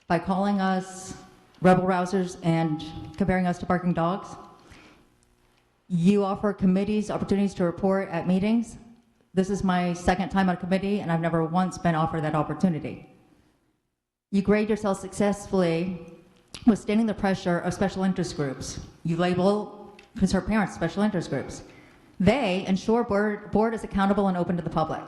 [SPEAKER 20] By calling us rebel rousers and comparing us to barking dogs, you offer committees opportunities to report at meetings. This is my 2nd time on a committee, and I've never once been offered that opportunity. You grade yourself successfully withstanding the pressure of special interest groups. You label concerned parents special interest groups. They ensure board is accountable and open to the public.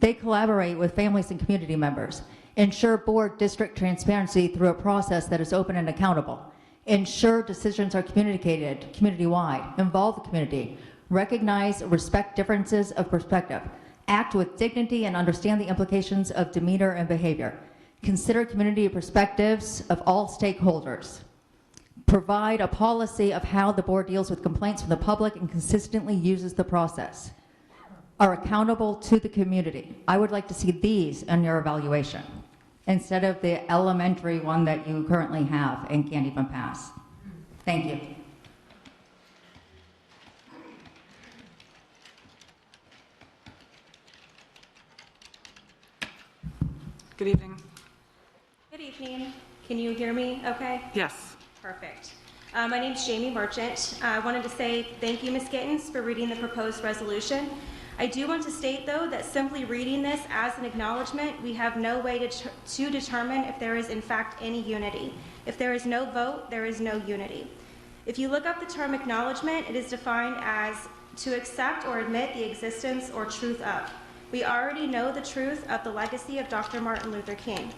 [SPEAKER 20] They collaborate with families and community members. Ensure board district transparency through a process that is open and accountable. Ensure decisions are communicated community-wide. Involve the community. Recognize, respect differences of perspective. Act with dignity and understand the implications of demeanor and behavior. Consider community perspectives of all stakeholders. Provide a policy of how the board deals with complaints from the public and consistently uses the process. Are accountable to the community. I would like to see these in your evaluation instead of the elementary one that you currently have and can't even pass. Thank you.
[SPEAKER 1] Good evening.
[SPEAKER 21] Good evening. Can you hear me okay?
[SPEAKER 1] Yes.
[SPEAKER 21] Perfect. My name is Jamie Merchant. I wanted to say thank you, Ms. Gittens, for reading the proposed resolution. I do want to state, though, that simply reading this as an acknowledgement, we have no way to determine if there is, in fact, any unity. If there is no vote, there is no unity. If you look up the term acknowledgement, it is defined as to accept or admit the existence or truth of. We already know the truth of the legacy of Dr. Martin Luther King.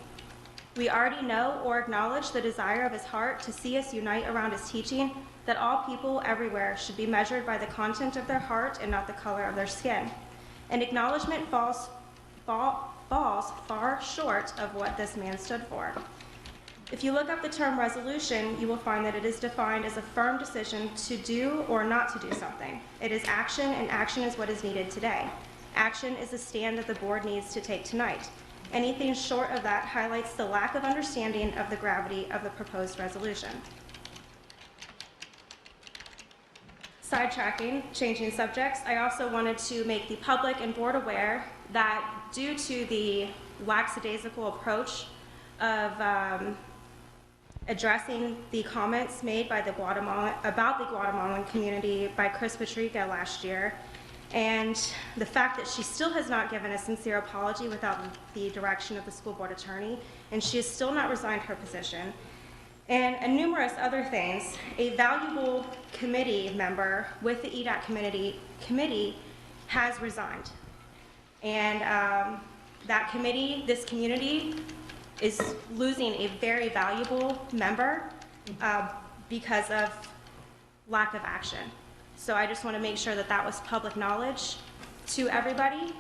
[SPEAKER 21] We already know or acknowledge the desire of his heart to see us unite around his teaching that all people everywhere should be measured by the content of their heart and not the color of their skin. And acknowledgement falls far short of what this man stood for. If you look up the term resolution, you will find that it is defined as a firm decision to do or not to do something. It is action, and action is what is needed today. Action is the stand that the board needs to take tonight. Anything short of that highlights the lack of understanding of the gravity of the proposed resolution. Sidetracking, changing subjects, I also wanted to make the public and board aware that due to the lackadaisical approach of addressing the comments made by about the Guatemalan community by Chris Patrica last year, and the fact that she still has not given a sincere apology without the direction of the school board attorney, and she has still not resigned her position. And numerous other things. A valuable committee member with the EDAC committee has resigned. And this community is losing a very valuable member because of lack of action. So I just want to make sure that that was public knowledge to everybody,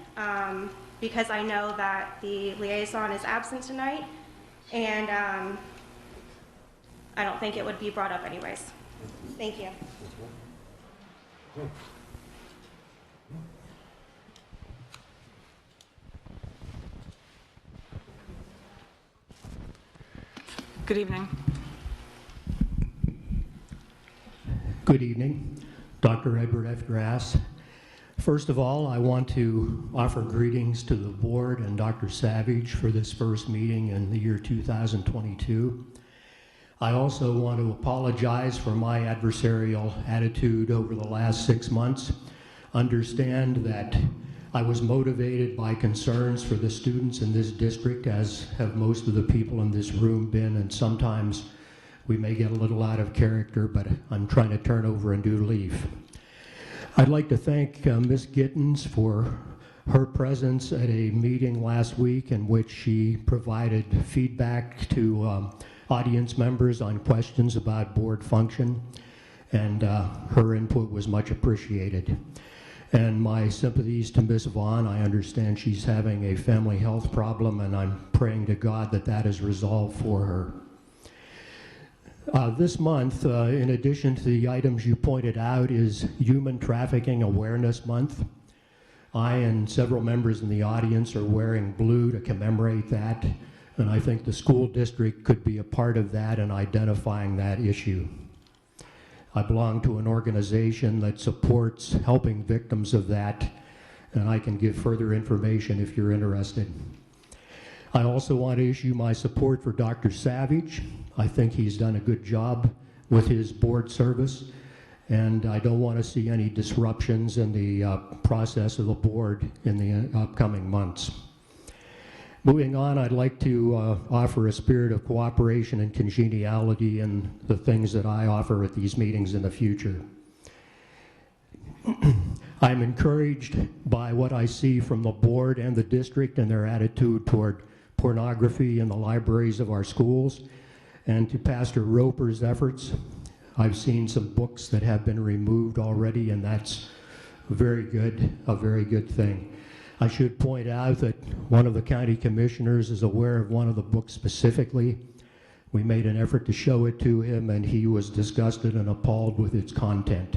[SPEAKER 21] because I know that the liaison is absent tonight, and I don't think it would be brought up anyways. Thank you.
[SPEAKER 1] Good evening.
[SPEAKER 2] Good evening, Dr. Edward F. Grass. First of all, I want to offer greetings to the board and Dr. Savage for this first meeting in the year 2022. I also want to apologize for my adversarial attitude over the last 6 months. Understand that I was motivated by concerns for the students in this district, as have most of the people in this room been, and sometimes we may get a little out of character, but I'm trying to turn over a new leaf. I'd like to thank Ms. Gittens for her presence at a meeting last week in which she provided feedback to audience members on questions about board function, and her input was much appreciated. And my sympathies to Ms. Vaughn. I understand she's having a family health problem, and I'm praying to God that that is resolved for her. This month, in addition to the items you pointed out, is Human Trafficking Awareness Month. I and several members in the audience are wearing blue to commemorate that, and I think the school district could be a part of that in identifying that issue. I belong to an organization that supports helping victims of that, and I can give further information if you're interested. I also want to issue my support for Dr. Savage. I think he's done a good job with his board service, and I don't want to see any disruptions in the process of the board in the upcoming months. Moving on, I'd like to offer a spirit of cooperation and congeniality in the things that I offer at these meetings in the future. I'm encouraged by what I see from the board and the district and their attitude toward pornography in the libraries of our schools, and to Pastor Roper's efforts. I've seen some books that have been removed already, and that's a very good thing. I should point out that one of the county commissioners is aware of one of the books specifically. We made an effort to show it to him, and he was disgusted and appalled with its content.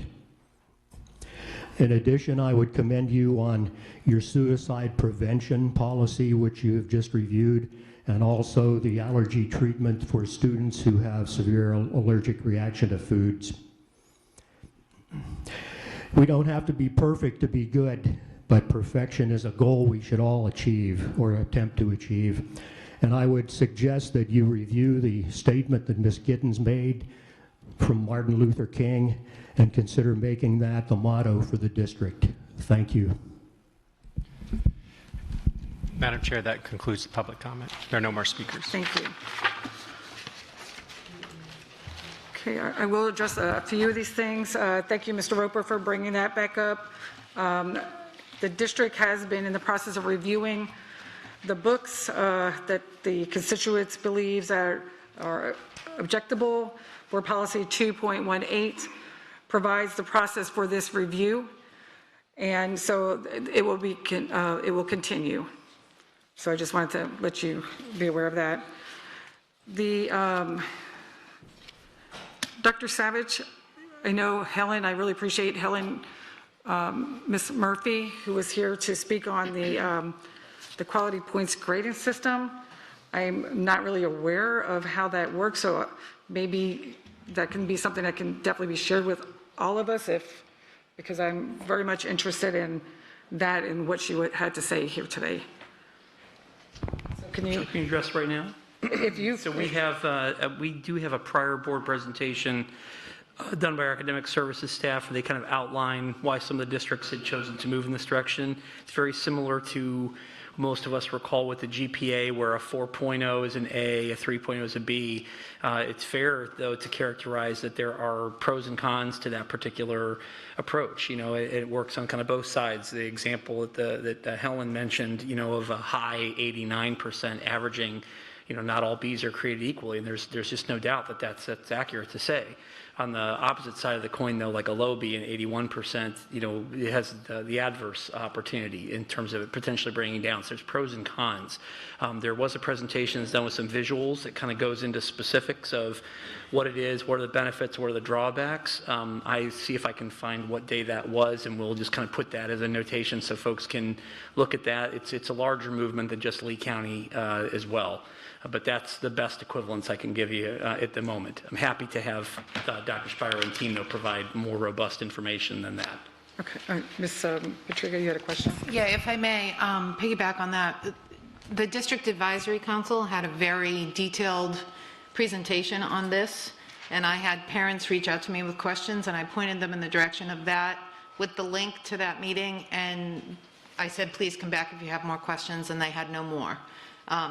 [SPEAKER 2] In addition, I would commend you on your suicide prevention policy, which you have just reviewed, and also the allergy treatment for students who have severe allergic reaction to foods. We don't have to be perfect to be good, but perfection is a goal we should all achieve or attempt to achieve. And I would suggest that you review the statement that Ms. Gittens made from Martin Luther King and consider making that the motto for the district. Thank you.
[SPEAKER 7] Madam Chair, that concludes the public comment. There are no more speakers.
[SPEAKER 1] Thank you. Okay, I will address a few of these things. Thank you, Mr. Roper, for bringing that back up. The district has been in the process of reviewing the books that the constituents believes are objectable. Board Policy 2.18 provides the process for this review, and so it will continue. So I just wanted to let you be aware of that. Dr. Savage, I know Helen, I really appreciate Helen, Ms. Murphy, who was here to speak on the quality points grading system. I'm not really aware of how that works, so maybe that can be something that can definitely be shared with all of us, because I'm very much interested in that and what she had to say here today. So can you
[SPEAKER 22] address right now?
[SPEAKER 1] If you...
[SPEAKER 3] So we do have a prior board presentation done by our academic services staff, where they kind of outline why some of the districts had chosen to move in this direction. It's very similar to most of us recall with the GPA, where a 4.0 is an A, a 3.0 is a B. It's fair, though, to characterize that there are pros and cons to that particular approach. You know, it works on kind of both sides. The example that Helen mentioned, you know, of a high 89% averaging, you know, not all Bs are created equally, and there's just no doubt that that's accurate to say. On the opposite side of the coin, though, like a low B and 81%, you know, it has the adverse opportunity in terms of it potentially bringing down. So there's pros and cons. There was a presentation that's done with some visuals that kind of goes into specifics of what it is, what are the benefits, what are the drawbacks. I see if I can find what day that was, and we'll just kind of put that as a notation so folks can look at that. It's a larger movement than just Lee County as well. But that's the best equivalence I can give you at the moment. I'm happy to have Dr. Spiro and team, though, provide more robust information than that.
[SPEAKER 1] Okay. All right. Ms. Patrica, you had a question?
[SPEAKER 12] Yeah, if I may piggyback on that. The District Advisory Council had a very detailed presentation on this, and I had parents reach out to me with questions, and I pointed them in the direction of that with the link to that meeting, and I said, please come back if you have more questions, and they had no more.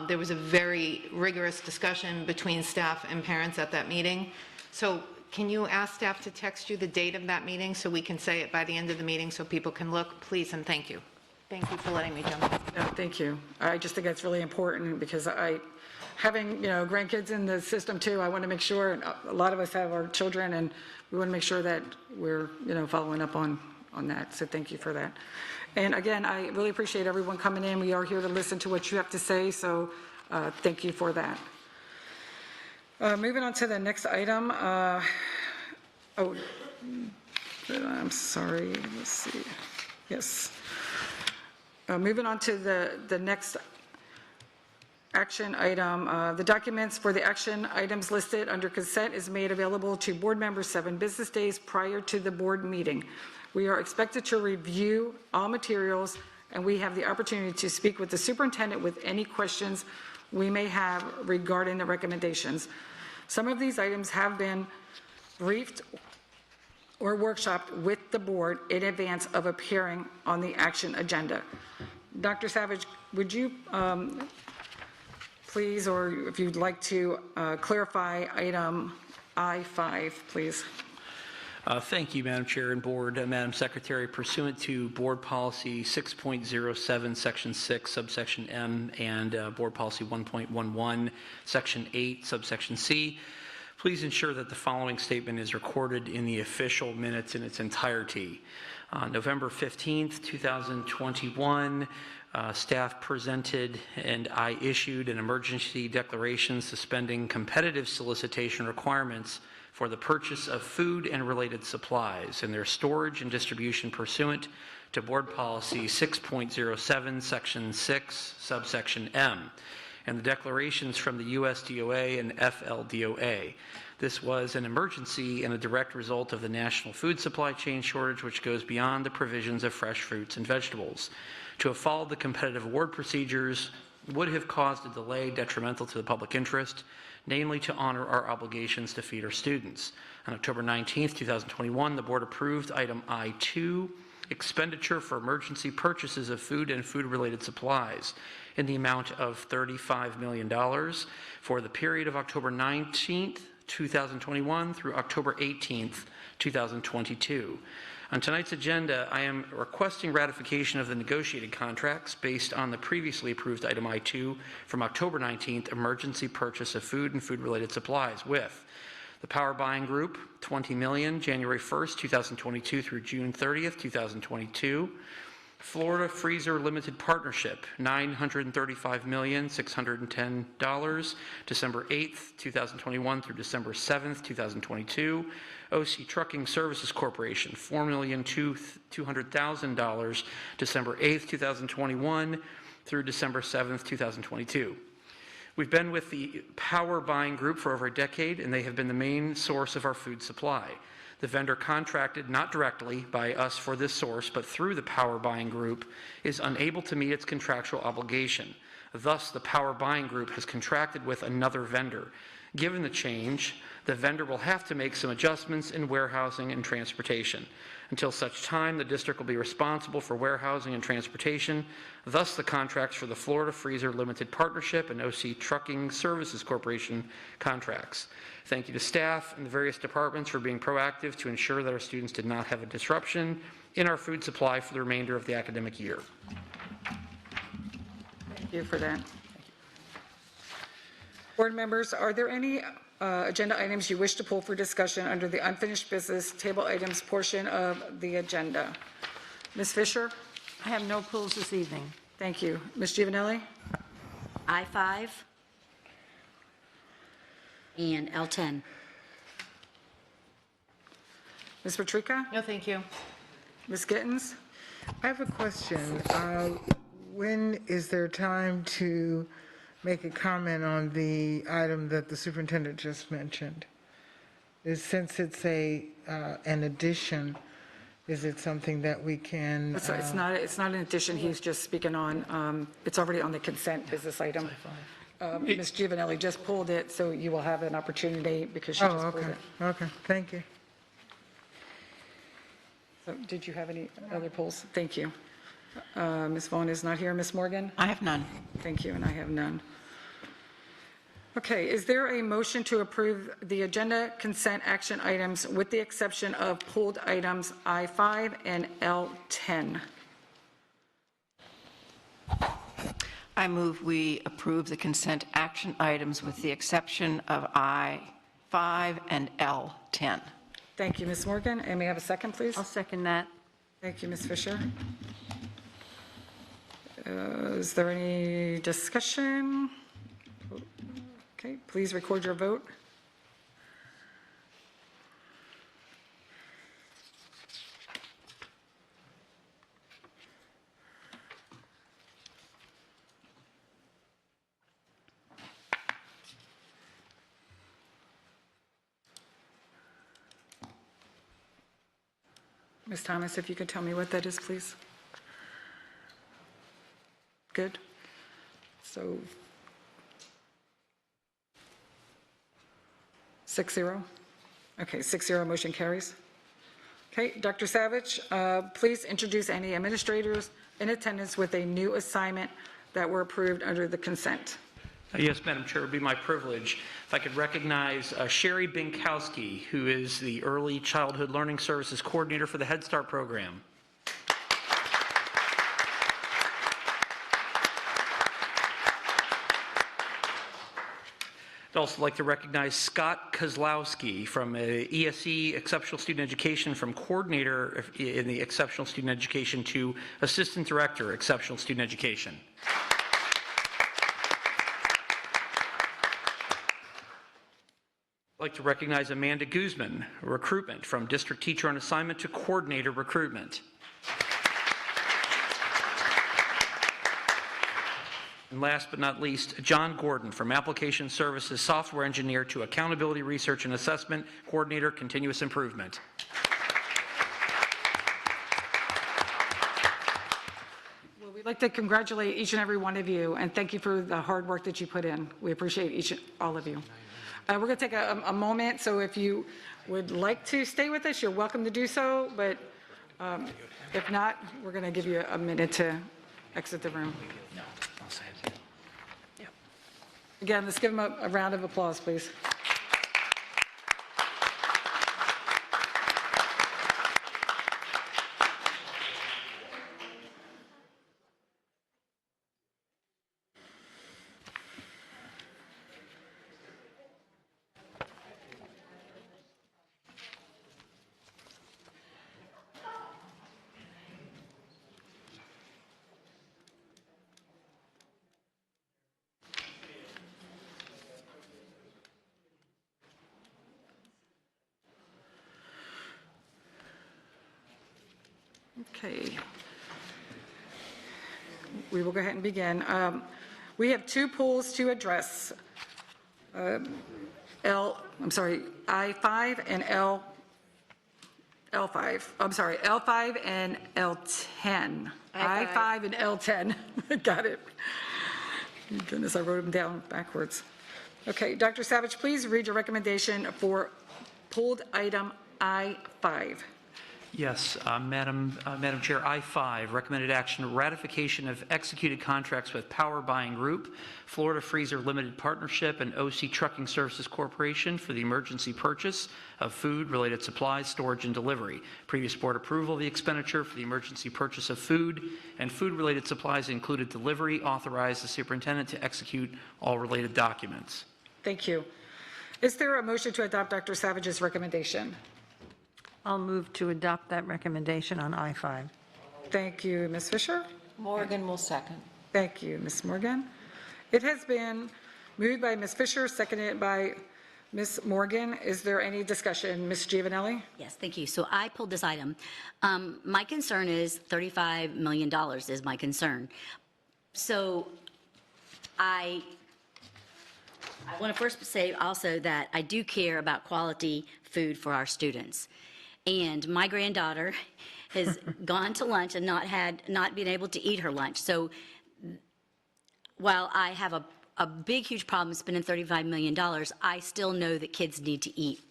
[SPEAKER 12] There was a very rigorous discussion between staff and parents at that meeting. So can you ask staff to text you the date of that meeting so we can say it by the end of the meeting so people can look, please, and thank you. Thank you for letting me jump in.
[SPEAKER 1] No, thank you. I just think that's really important because having, you know, grandkids in the system too, I want to make sure, and a lot of us have our children, and we want to make sure that we're, you know, following up on that. So thank you for that. And again, I really appreciate everyone coming in. We are here to listen to what you have to say, so thank you for that. Moving on to the next item. I'm sorry. Let's see. Yes. Moving on to the next action item. The documents for the action items listed under consent is made available to board members 7 business days prior to the board meeting. We are expected to review all materials, and we have the opportunity to speak with the superintendent with any questions we may have regarding the recommendations. Some of these items have been briefed or workshopped with the board in advance of appearing on the action agenda. Dr. Savage, would you please, or if you'd like to clarify item I-5, please?
[SPEAKER 3] Thank you, Madam Chair and Board. Madam Secretary, pursuant to Board Policy 6.07, Section 6, Subsection M, and Board Policy 1.11, Section 8, Subsection C, please ensure that the following statement is recorded in the official minutes in its entirety. On November 15th, 2021, staff presented and I issued an emergency declaration suspending competitive solicitation requirements for the purchase of food and related supplies and their storage and distribution pursuant to Board Policy 6.07, Section 6, Subsection M, and the declarations from the USDOA and FLDOA. This was an emergency and a direct result of the national food supply chain shortage, which goes beyond the provisions of fresh fruits and vegetables. To have followed the competitive award procedures would have caused a delay detrimental to the public interest, namely to honor our obligations to feed our students. On October 19th, 2021, the board approved item I-2, expenditure for emergency purchases of food and food-related supplies in the amount of $35 million for the period of October 19th, 2021 through October 18th, 2022. On tonight's agenda, I am requesting ratification of the negotiated contracts based on the previously approved item I-2 from October 19th, emergency purchase of food and food-related supplies with the Power Buying Group, $20 million, January 1st, 2022 through June 30th, 2022. Florida Freezer Limited Partnership, $935,610, December 8th, 2021 through December 7th, 2022. OC Trucking Services Corporation, $4,200,000, December 8th, 2021 through December 7th, 2022. We've been with the Power Buying Group for over a decade, and they have been the main source of our food supply. The vendor contracted not directly by us for this source, but through the power buying group, is unable to meet its contractual obligation. Thus, the power buying group has contracted with another vendor. Given the change, the vendor will have to make some adjustments in warehousing and transportation. Until such time, the district will be responsible for warehousing and transportation. Thus, the contracts for the Florida Freezer Limited Partnership and OC Trucking Services Corporation contracts. Thank you to staff and the various departments for being proactive to ensure that our students did not have a disruption in our food supply for the remainder of the academic year.
[SPEAKER 1] Thank you for that. Board members, are there any agenda items you wish to pull for discussion under the unfinished business table items portion of the agenda? Ms. Fisher?
[SPEAKER 5] I have no pulls this evening.
[SPEAKER 1] Thank you. Ms. Giovanelli?
[SPEAKER 5] I-5 and L10.
[SPEAKER 1] Ms. Patrica?
[SPEAKER 12] No, thank you.
[SPEAKER 1] Ms. Gittens?
[SPEAKER 4] I have a question. When is there time to make a comment on the item that the superintendent just mentioned? Since it's an addition, is it something that we can?
[SPEAKER 1] It's not an addition he's just speaking on. It's already on the consent business item. Ms. Giovanelli just pulled it, so you will have an opportunity because she just pulled it.
[SPEAKER 4] Okay, thank you.
[SPEAKER 1] So did you have any other polls? Thank you. Ms. Vaughn is not here. Ms. Morgan?
[SPEAKER 5] I have none.
[SPEAKER 1] Thank you, and I have none. Okay, is there a motion to approve the agenda consent action items with the exception of pulled items I-5 and L10?
[SPEAKER 5] I move we approve the consent action items with the exception of I-5 and L10.
[SPEAKER 1] Thank you, Ms. Morgan. And may I have a second, please?
[SPEAKER 5] I'll second that.
[SPEAKER 1] Thank you, Ms. Fisher. Is there any discussion? Okay, please record your vote. Ms. Thomas, if you could tell me what that is, please. Good. So 6-0. Okay, 6-0, motion carries. Okay, Dr. Savage, please introduce any administrators in attendance with a new assignment that were approved under the consent.
[SPEAKER 3] Yes, Madam Chair, it would be my privilege if I could recognize Sherry Binkowski, who is the Early Childhood Learning Services Coordinator for the Head Start program. I'd also like to recognize Scott Kozlowski from ESE Exceptional Student Education, from Coordinator in the Exceptional Student Education to Assistant Director, Exceptional Student Education. I'd like to recognize Amanda Guzman, Recruitment, from District Teacher on Assignment to Coordinator Recruitment. And last but not least, John Gordon, from Application Services Software Engineer to Accountability Research and Assessment Coordinator, Continuous Improvement.
[SPEAKER 1] Well, we'd like to congratulate each and every one of you and thank you for the hard work that you put in. We appreciate all of you. We're going to take a moment, so if you would like to stay with us, you're welcome to do so, but if not, we're going to give you a minute to exit the room. Again, let's give them a round of applause, please. Okay. We will go ahead and begin. We have two polls to address. I-5 and L5, I'm sorry, L5 and L10. I5 and L10. Got it. Goodness, I wrote them down backwards. Okay, Dr. Savage, please read your recommendation for pulled item I5.
[SPEAKER 3] Yes, Madam Chair, I5, recommended action, ratification of executed contracts with Power Buying Group, Florida Freezer Limited Partnership, and OC Trucking Services Corporation for the emergency purchase of food-related supplies, storage, and delivery. Previous board approval of the expenditure for the emergency purchase of food and food-related supplies included delivery, authorized the superintendent to execute all related documents.
[SPEAKER 1] Thank you. Is there a motion to adopt Dr. Savage's recommendation?
[SPEAKER 6] I'll move to adopt that recommendation on I5.
[SPEAKER 1] Thank you, Ms. Fisher.
[SPEAKER 5] Morgan will second.
[SPEAKER 1] Thank you, Ms. Morgan. It has been moved by Ms. Fisher, seconded by Ms. Morgan. Is there any discussion? Ms. Giovanelli?
[SPEAKER 22] Yes, thank you. So I pulled this item. My concern is $35 million is my concern. So I want to first say also that I do care about quality food for our students. And my granddaughter has gone to lunch and not been able to eat her lunch. So while I have a big, huge problem spending $35 million, I still know that kids need to eat.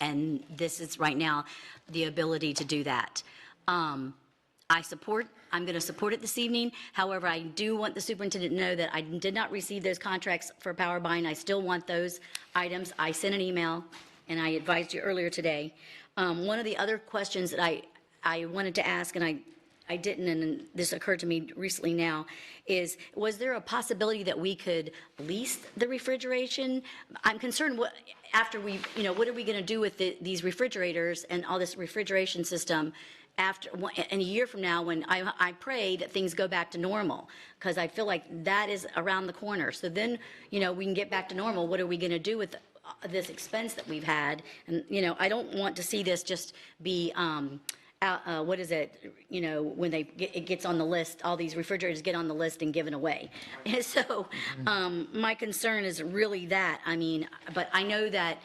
[SPEAKER 22] And this is right now the ability to do that. I'm going to support it this evening. However, I do want the superintendent to know that I did not receive those contracts for power buying. I still want those items. I sent an email, and I advised you earlier today. One of the other questions that I wanted to ask, and I didn't, and this occurred to me recently now, is was there a possibility that we could lease the refrigeration? I'm concerned after we, what are we going to do with these refrigerators and all this refrigeration system in a year from now when I pray that things go back to normal, because I feel like that is around the corner. So then, we can get back to normal. What are we going to do with this expense that we've had? And, I don't want to see this just be, what is it, when it gets on the list, all these refrigerators get on the list and given away. And so my concern is really that. But I know that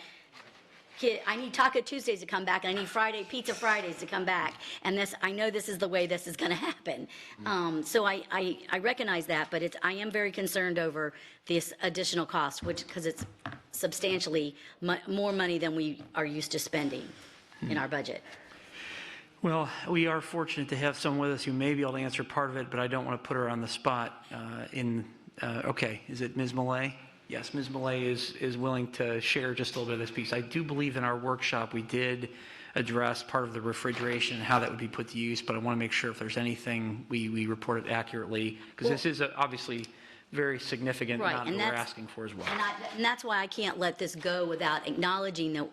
[SPEAKER 22] I need Taco Tuesdays to come back, and I need Pizza Fridays to come back. And I know this is the way this is going to happen. So I recognize that, but I am very concerned over this additional cost, because it's substantially more money than we are used to spending in our budget.
[SPEAKER 3] Well, we are fortunate to have someone with us who may be able to answer part of it, but I don't want to put her on the spot. Okay, is it Ms. Millay? Yes, Ms. Millay is willing to share just a little bit of this piece. I do believe in our workshop we did address part of the refrigeration and how that would be put to use, but I want to make sure if there's anything we report it accurately, because this is obviously very significant amount that we're asking for as well.
[SPEAKER 22] And that's why I can't let this go without acknowledging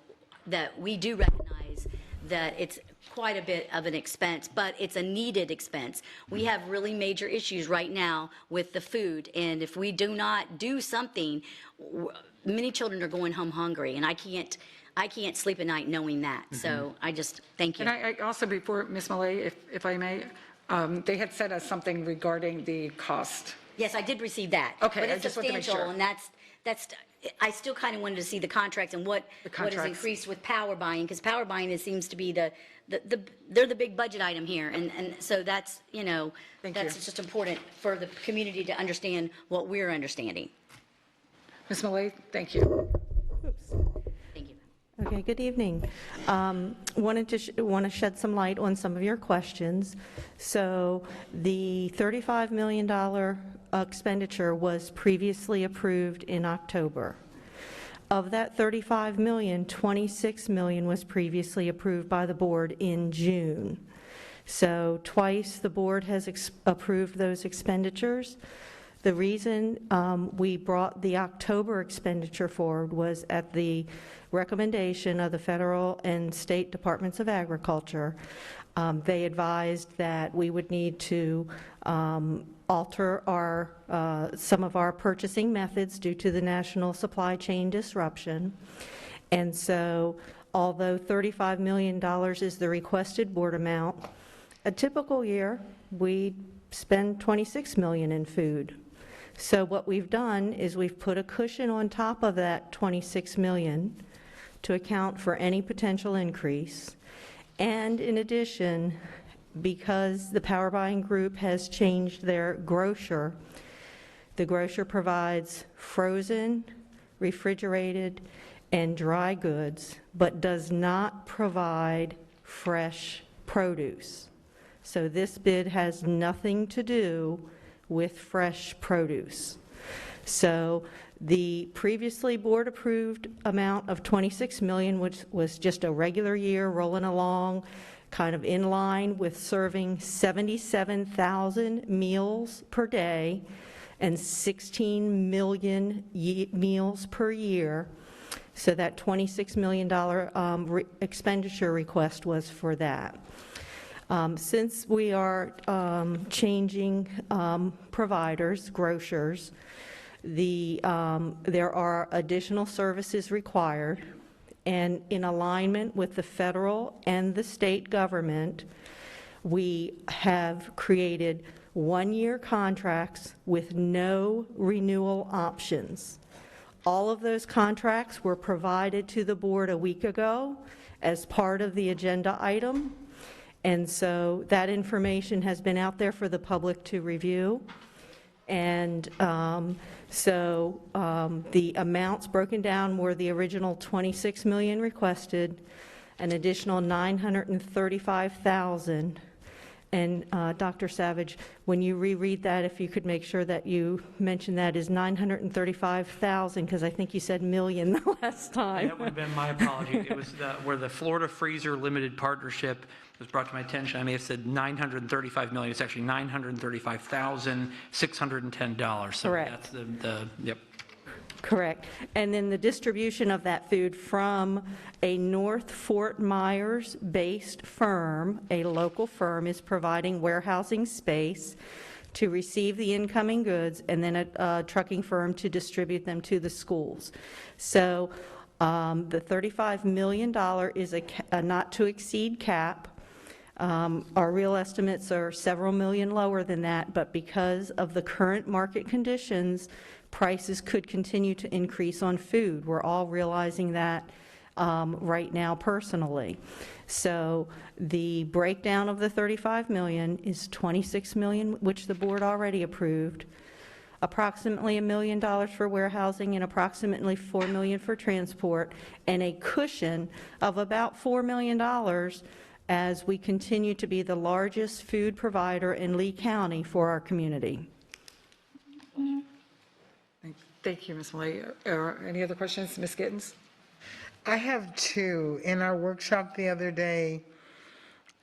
[SPEAKER 22] that we do recognize that it's quite a bit of an expense, but it's a needed expense. We have really major issues right now with the food, and if we do not do something, many children are going home hungry, and I can't sleep at night knowing that. So I just thank you.
[SPEAKER 1] And I also, before Ms. Millay, if I may, they had sent us something regarding the cost.
[SPEAKER 22] Yes, I did receive that.
[SPEAKER 1] Okay,
[SPEAKER 22] but it's
[SPEAKER 1] I just want to make sure.
[SPEAKER 22] substantial, and that's. I still kind of wanted to see the contracts and what is increased with power buying, because power buying seems to be they're the big budget item here, and so that's that's just important for the community to understand what we're understanding.
[SPEAKER 1] Ms. Millay, thank you.
[SPEAKER 22] Thank you.
[SPEAKER 23] Okay, good evening. Want to shed some light on some of your questions. So the $35 million expenditure was previously approved in October. Of that $35 million, $26 million was previously approved by the board in June. So twice the board has approved those expenditures. The reason we brought the October expenditure forward was at the recommendation of the federal and state departments of agriculture. They advised that we would need to alter some of our purchasing methods due to the national supply chain disruption. And so although $35 million is the requested board amount, a typical year we spend $26 million in food. So what we've done is we've put a cushion on top of that $26 million to account for any potential increase. And in addition, because the Power Buying Group has changed their grocer, the grocer provides frozen, refrigerated, and dry goods, but does not provide fresh produce. So this bid has nothing to do with fresh produce. So the previously board-approved amount of $26 million, which was just a regular year rolling along, kind of in line with serving 77,000 meals per day and 16 million meals per year. So that $26 million expenditure request was for that. Since we are changing providers, grocers, there are additional services required, and in alignment with the federal and the state government, we have created one-year contracts with no renewal options. All of those contracts were provided to the board a week ago as part of the agenda item, and so that information has been out there for the public to review. And the amounts broken down were the original $26 million requested, an additional $935,000. And Dr. Savage, when you reread that, if you could make sure that you mention that is $935,000, because I think you said million the last time.
[SPEAKER 3] That would have been my apology. It was where the Florida Freezer Limited Partnership was brought to my attention. I may have said $935 million. It's actually $935,610. So
[SPEAKER 23] Correct.
[SPEAKER 3] That's yep.
[SPEAKER 23] Correct. And then the distribution of that food from a North Fort Myers-based firm, a local firm, is providing warehousing space to receive the incoming goods, and then a trucking firm to distribute them to the schools. So the $35 million is a not-to-exceed cap. Our real estimates are several million lower than that, but because of the current market conditions, prices could continue to increase on food. We're all realizing that right now personally. So the breakdown of the $35 million is $26 million, which the board already approved, approximately $1 million for warehousing and approximately $4 million for transport, and a cushion of about $4 million as we continue to be the largest food provider in Lee County for our community.
[SPEAKER 1] Thank you, Ms. Millay. Any other questions, Ms. Gittens?
[SPEAKER 4] I have two. In our workshop the other day,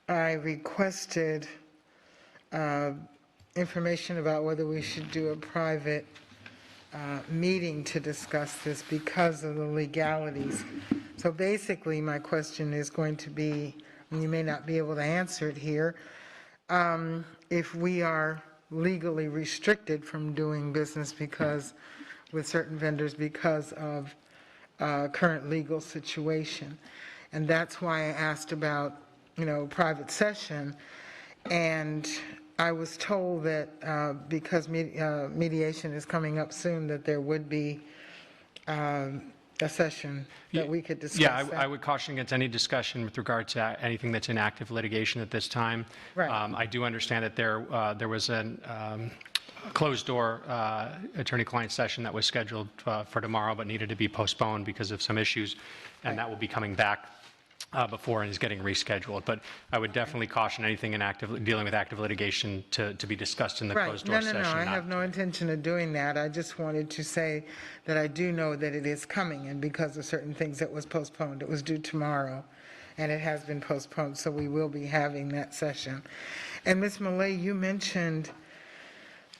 [SPEAKER 4] I requested information about whether we should do a private meeting to discuss this because of the legalities. So basically, my question is going to be, and you may not be able to answer it here, if we are legally restricted from doing business with certain vendors because of current legal situation. And that's why I asked about, private session. And I was told that because mediation is coming up soon, that there would be a session that we could discuss.
[SPEAKER 7] Yeah, I would caution against any discussion with regard to anything that's in active litigation at this time.
[SPEAKER 4] Right.
[SPEAKER 7] I do understand that there was a closed-door attorney-client session that was scheduled for tomorrow but needed to be postponed because of some issues, and that will be coming back before and is getting rescheduled. But I would definitely caution anything in dealing with active litigation to be discussed in the closed-door session.
[SPEAKER 4] No, I have no intention of doing that. I just wanted to say that I do know that it is coming, and because of certain things that was postponed. It was due tomorrow, and it has been postponed, so we will be having that session. And Ms. Millay, you mentioned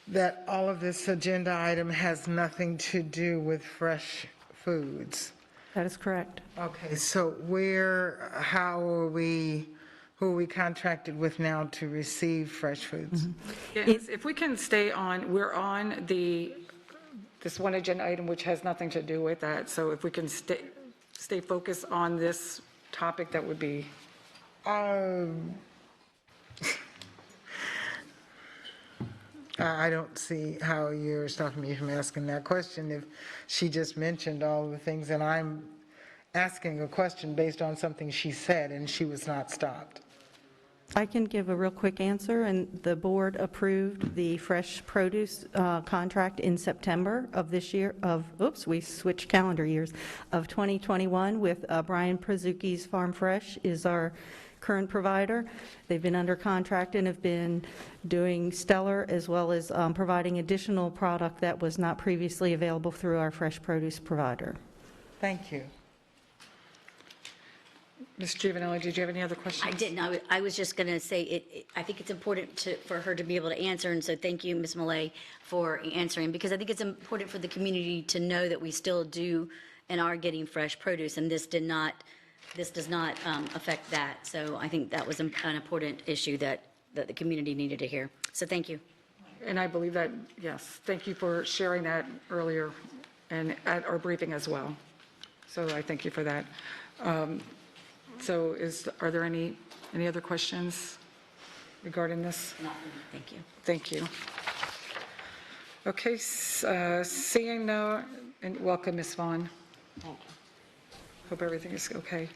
[SPEAKER 4] that all of this agenda item has nothing to do with fresh foods.
[SPEAKER 23] That is correct.
[SPEAKER 4] Okay, so who are we contracted with now to receive fresh foods?
[SPEAKER 1] Yes, if we can stay on, we're on this one agenda item which has nothing to do with that, so if we can stay focused on this topic, that would be.
[SPEAKER 4] I don't see how you're stopping me from asking that question if she just mentioned all the things, and I'm asking a question based on something she said, and she was not stopped.
[SPEAKER 23] I can give a real quick answer, and the board approved the fresh produce contract in September of this year, we switched calendar years, of 2021 with Brian Prazuki's Farm Fresh is our current provider. They've been under contract and have been doing stellar, as well as providing additional product that was not previously available through our fresh produce provider.
[SPEAKER 4] Thank you. Ms. Giovanelli, did you have any other questions?
[SPEAKER 22] I didn't. I was just going to say, I think it's important for her to be able to answer, and so thank you, Ms. Millay, for answering, because I think it's important for the community to know that we still do and are getting fresh produce, and this does not affect that. So I think that was an important issue that the community needed to hear. So thank you.
[SPEAKER 1] And I believe that, yes, thank you for sharing that earlier and at our briefing as well. So I thank you for that. So are there any other questions regarding this?
[SPEAKER 22] No, thank you.
[SPEAKER 1] Thank you. Okay, seeing no, and welcome, Ms. Vaughn.
[SPEAKER 22] Thank you.
[SPEAKER 1] Hope everything is okay.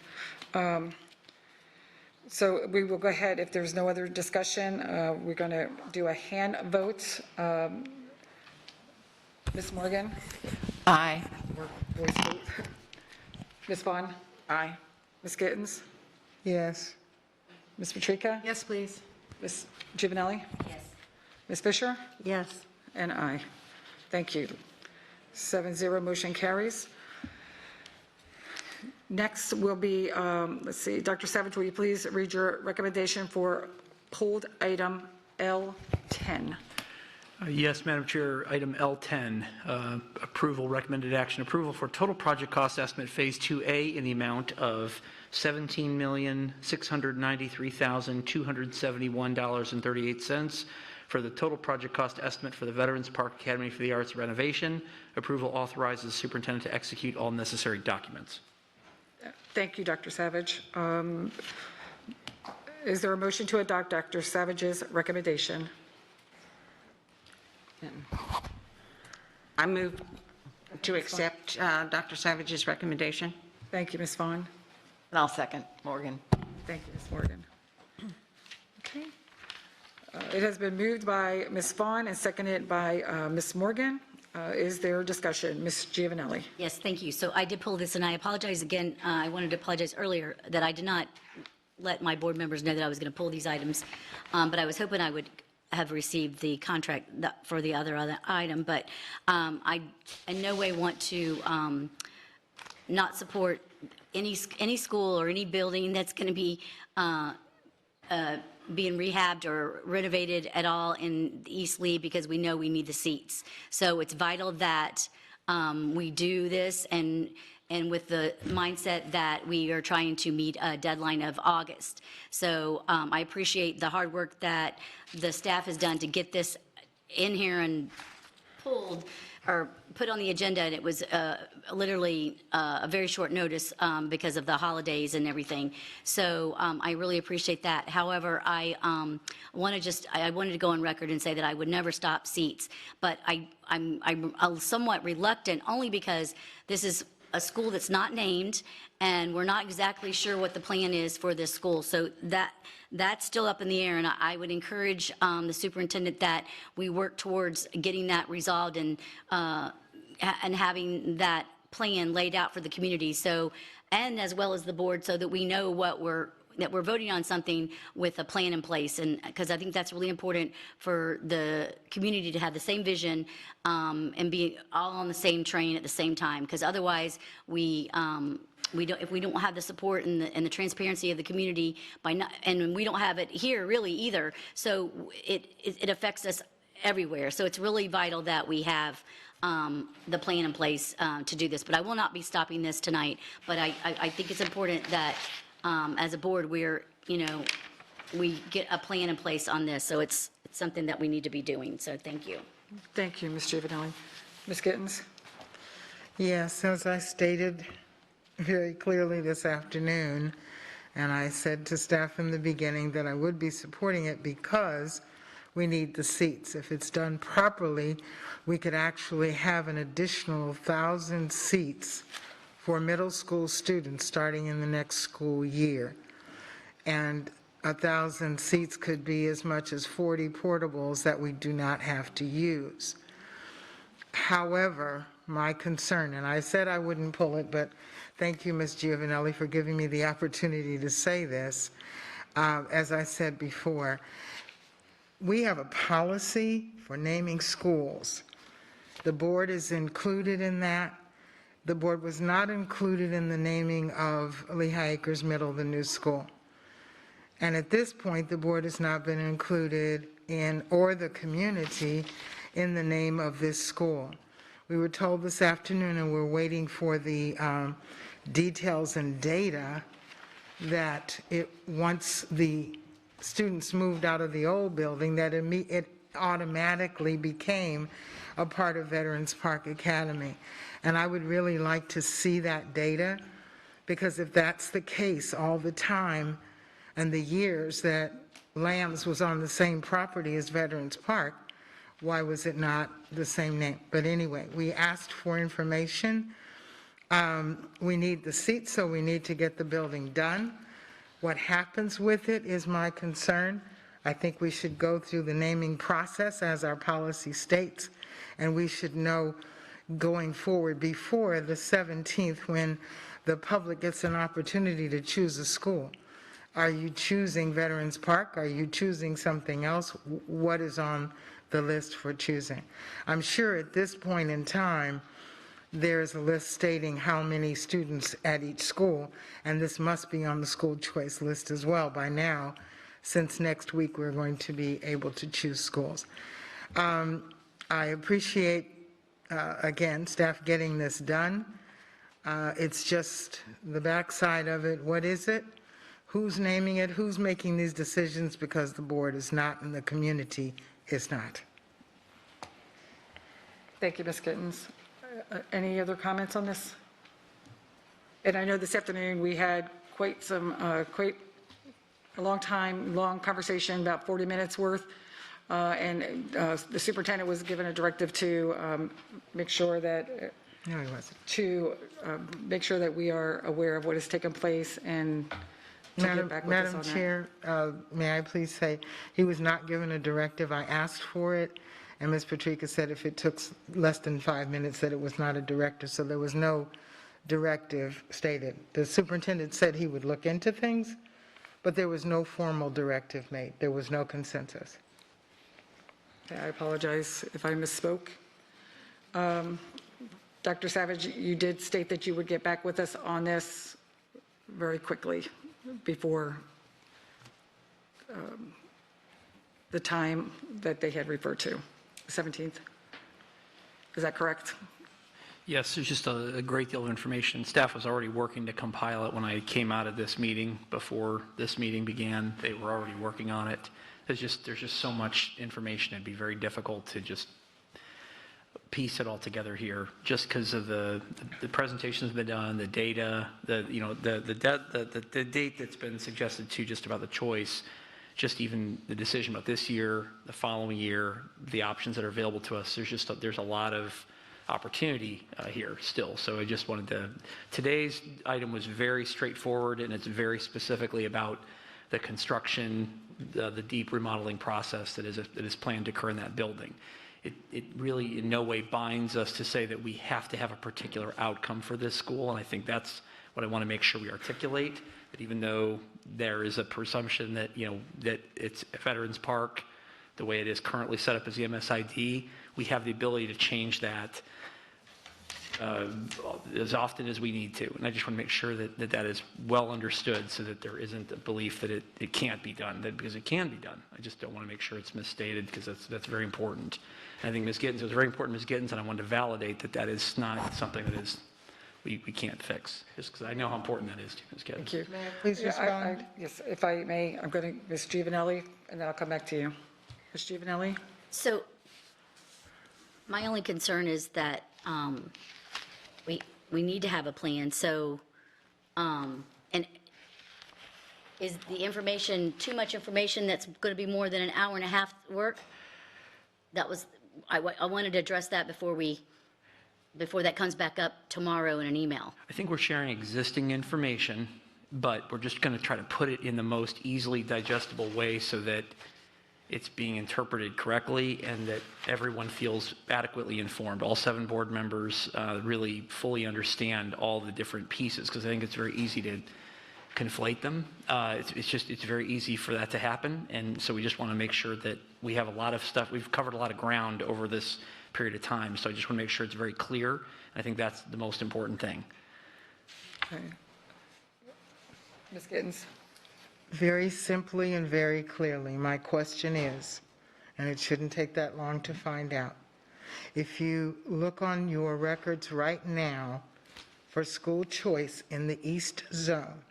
[SPEAKER 1] So we will go ahead. If there's no other discussion, we're going to do a hand vote. Ms. Morgan?
[SPEAKER 5] Aye.
[SPEAKER 1] Voice vote. Ms. Vaughn?
[SPEAKER 5] Aye.
[SPEAKER 1] Ms. Gittens?
[SPEAKER 4] Yes.
[SPEAKER 1] Ms. Patrica?
[SPEAKER 12] Yes, please.
[SPEAKER 1] Ms. Giovanelli?
[SPEAKER 22] Yes.
[SPEAKER 1] Ms. Fisher?
[SPEAKER 23] Yes.
[SPEAKER 1] And aye. Thank you. 7-0, motion carries. Next will be, let's see, Dr. Savage, will you please read your recommendation for pulled item L10?
[SPEAKER 3] Yes, Madam Chair, item L10, approval, recommended action approval for total project cost estimate Phase 2A in the amount of $17,693,271.38 for the total project cost estimate for the Veterans Park Academy for the Arts renovation. Approval authorizes the superintendent to execute all necessary documents.
[SPEAKER 1] Thank you, Dr. Savage. Is there a motion to adopt Dr. Savage's recommendation?
[SPEAKER 8] I move to accept Dr. Savage's recommendation.
[SPEAKER 1] Thank you, Ms. Vaughn.
[SPEAKER 5] And I'll second Morgan.
[SPEAKER 1] Thank you, Ms. Morgan. Okay. It has been moved by Ms. Vaughn and seconded by Ms. Morgan. Is there discussion? Ms. Giovanelli?
[SPEAKER 22] Yes, thank you. So I did pull this, and I apologize again. I wanted to apologize earlier that I did not let my board members know that I was going to pull these items, but I was hoping I would have received the contract for the other item, but I in no way want to not support any school or any building that's going to be being rehabbed or renovated at all in East Lee, because we know we need the seats. So it's vital that we do this, and with the mindset that we are trying to meet a deadline of August. So I appreciate the hard work that the staff has done to get this in here and pulled or put on the agenda, and it was literally a very short notice because of the holidays and everything. So I really appreciate that. However, I wanted to go on record and say that I would never stop seats, but I'm somewhat reluctant, only because this is a school that's not named, and we're not exactly sure what the plan is for this school. So that's still up in the air, and I would encourage the superintendent that we work towards getting that resolved and having that plan laid out for the community. So, and as well as the board, so that we know that we're voting on something with a plan in place, and because I think that's really important for the community to have the same vision and be all on the same train at the same time, because otherwise if we don't have the support and the transparency of the community and we don't have it here really either, so it affects us everywhere. So it's really vital that we have the plan in place to do this. But I will not be stopping this tonight, but I think it's important that as a board, we get a plan in place on this. So it's something that we need to be doing. So thank you.
[SPEAKER 1] Thank you, Ms. Giovanelli. Ms. Gittens?
[SPEAKER 4] Yes, as I stated very clearly this afternoon, and I said to staff in the beginning that I would be supporting it because we need the seats. If it's done properly, we could actually have an additional 1,000 seats for middle school students starting in the next school year. And 1,000 seats could be as much as 40 portables that we do not have to use. However, my concern, and I said I wouldn't pull it, but thank you, Ms. Giovanelli, for giving me the opportunity to say this. As I said before, we have a policy for naming schools. The board is included in that. The board was not included in the naming of Lehigh Acres Middle, the new school. And at this point, the board has not been included in, or the community, in the name of this school. We were told this afternoon, and we're waiting for the details and data, that once the students moved out of the old building, that it automatically became a part of Veterans Park Academy. And I would really like to see that data, because if that's the case all the time, and the years that Lambs was on the same property as Veterans Park, why was it not the same name? But anyway, we asked for information. We need the seats, so we need to get the building done. What happens with it is my concern. I think we should go through the naming process as our policy states, and we should know going forward before the 17th, when the public gets an opportunity to choose a school. Are you choosing Veterans Park? Are you choosing something else? What is on the list for choosing? I'm sure at this point in time, there's a list stating how many students at each school, and this must be on the school choice list as well by now, since next week we're going to be able to choose schools. I appreciate, again, staff getting this done. It's just the backside of it. What is it? Who's naming it? Who's making these decisions? Because the board is not and the community is not.
[SPEAKER 1] Thank you, Ms. Gittens. Any other comments on this? And I know this afternoon we had quite a long conversation, about 40 minutes worth, and the superintendent was given a directive to make sure that
[SPEAKER 4] No, he wasn't.
[SPEAKER 1] make sure that we are aware of what has taken place and to get back with us on
[SPEAKER 4] Madam
[SPEAKER 1] that.
[SPEAKER 4] Chair, may I please say, he was not given a directive. I asked for it, and Ms. Patrica said if it took less than 5 minutes, that it was not a directive, so there was no directive stated. The superintendent said he would look into things, but there was no formal directive made. There was no consensus.
[SPEAKER 1] Okay, I apologize if I misspoke. Dr. Savage, you did state that you would get back with us on this very quickly before the time that they had referred to, the 17th. Is that correct?
[SPEAKER 3] Yes, there's just a great deal of information. Staff was already working to compile it when I came out of this meeting. Before this meeting began, they were already working on it. There's just so much information, it'd be very difficult to just piece it all together here, just because of the presentations have been done, the data, the date that's been suggested too, just about the choice, just even the decision about this year, the following year, the options that are available to us. There's a lot of opportunity here still. So I just wanted to, today's item was very straightforward, and it's very specifically about the construction, the deep remodeling process that is planned to occur in that building. It really in no way binds us to say that we have to have a particular outcome for this school, and I think that's what I want to make sure we articulate, that even though there is a presumption that, that it's Veterans Park, the way it is currently set up as the MSID, we have the ability to change that as often as we need to. And I just want to make sure that is well understood, so that there isn't a belief that it can't be done, because it can be done. I just don't want to make sure it's misstated, because that's very important. And I think Ms. Gittens, it was very important, Ms. Gittens, and I wanted to validate that is not something that is we can't fix, just because I know how important that is to Ms. Gittens.
[SPEAKER 1] Thank you.
[SPEAKER 4] May I please respond?
[SPEAKER 1] Yes, if I may, I'm going to, Ms. Giovanelli, and then I'll come back to you. Ms. Giovanelli?
[SPEAKER 22] So my only concern is that we need to have a plan. So, and is the information too much information that's going to be more than an hour and a half work? That was, I wanted to address that before we before that comes back up tomorrow in an email?
[SPEAKER 3] I think we're sharing existing information, but we're just going to try to put it in the most easily digestible way so that it's being interpreted correctly and that everyone feels adequately informed. All 7 board members really fully understand all the different pieces, because I think it's very easy to conflate them. It's very easy for that to happen, and so we just want to make sure that we have a lot of stuff. We've covered a lot of ground over this period of time, so I just want to make sure it's very clear. I think that's the most important thing.
[SPEAKER 1] Okay. Ms. Gittens?
[SPEAKER 4] Very simply and very clearly, my question is, and it shouldn't take that long to find out, if you look on your records right now for school choice in the East Zone,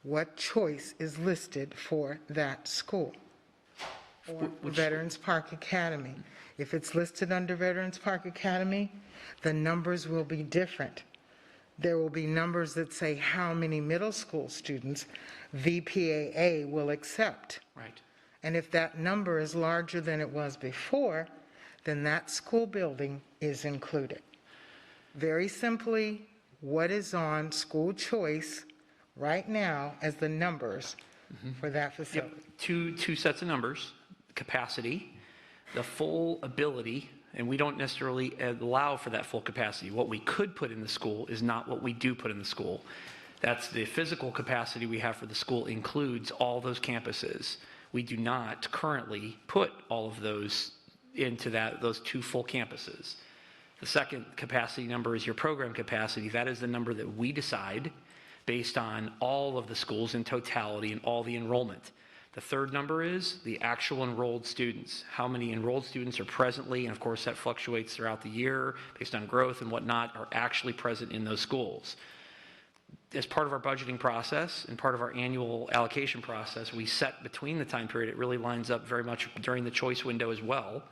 [SPEAKER 4] what choice is listed for that school? Or Veterans Park Academy. If it's listed under Veterans Park Academy, the numbers will be different. There will be numbers that say how many middle school students VPAA will accept.
[SPEAKER 3] Right.
[SPEAKER 4] And if that number is larger than it was before, then that school building is included. Very simply, what is on school choice right now as the numbers for that facility?
[SPEAKER 3] Yep. Two sets of numbers: capacity, the full ability, and we don't necessarily allow for that full capacity. What we could put in the school is not what we do put in the school. That's the physical capacity we have for the school includes all those campuses. We do not currently put all of those into those 2 full campuses. The second capacity number is your program capacity. That is the number that we decide based on all of the schools in totality and all the enrollment. The third number is the actual enrolled students. How many enrolled students are presently, and of course that fluctuates throughout the year based on growth and whatnot, are actually present in those schools. As part of our budgeting process and part of our annual allocation process, we set between the time period, it really lines up very much during the choice window as well,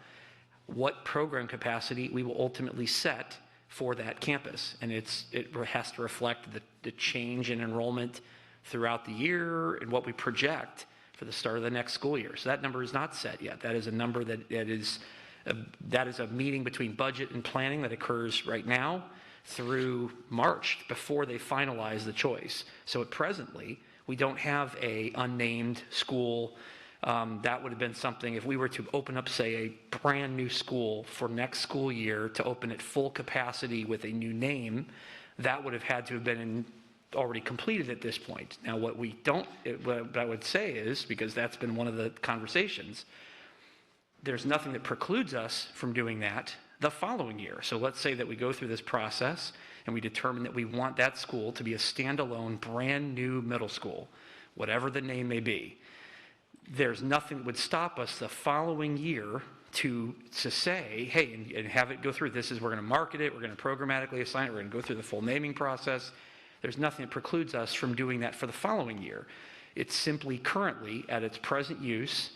[SPEAKER 3] what program capacity we will ultimately set for that campus. And it has to reflect the change in enrollment throughout the year and what we project for the start of the next school year. So that number is not set yet. That is a number that is a meeting between budget and planning that occurs right now through March before they finalize the choice. So at presently, we don't have a unnamed school. That would have been something if we were to open up, say, a brand new school for next school year to open at full capacity with a new name, that would have had to have been already completed at this point. Now, what I would say is, because that's been one of the conversations, there's nothing that precludes us from doing that the following year. So let's say that we go through this process and we determine that we want that school to be a standalone, brand new middle school, whatever the name may be. There's nothing that would stop us the following year to say, hey, and have it go through. This is, we're going to market it, we're going to programmatically assign it, we're going to go through the full naming process. There's nothing that precludes us from doing that for the following year. It's simply currently, at its present use,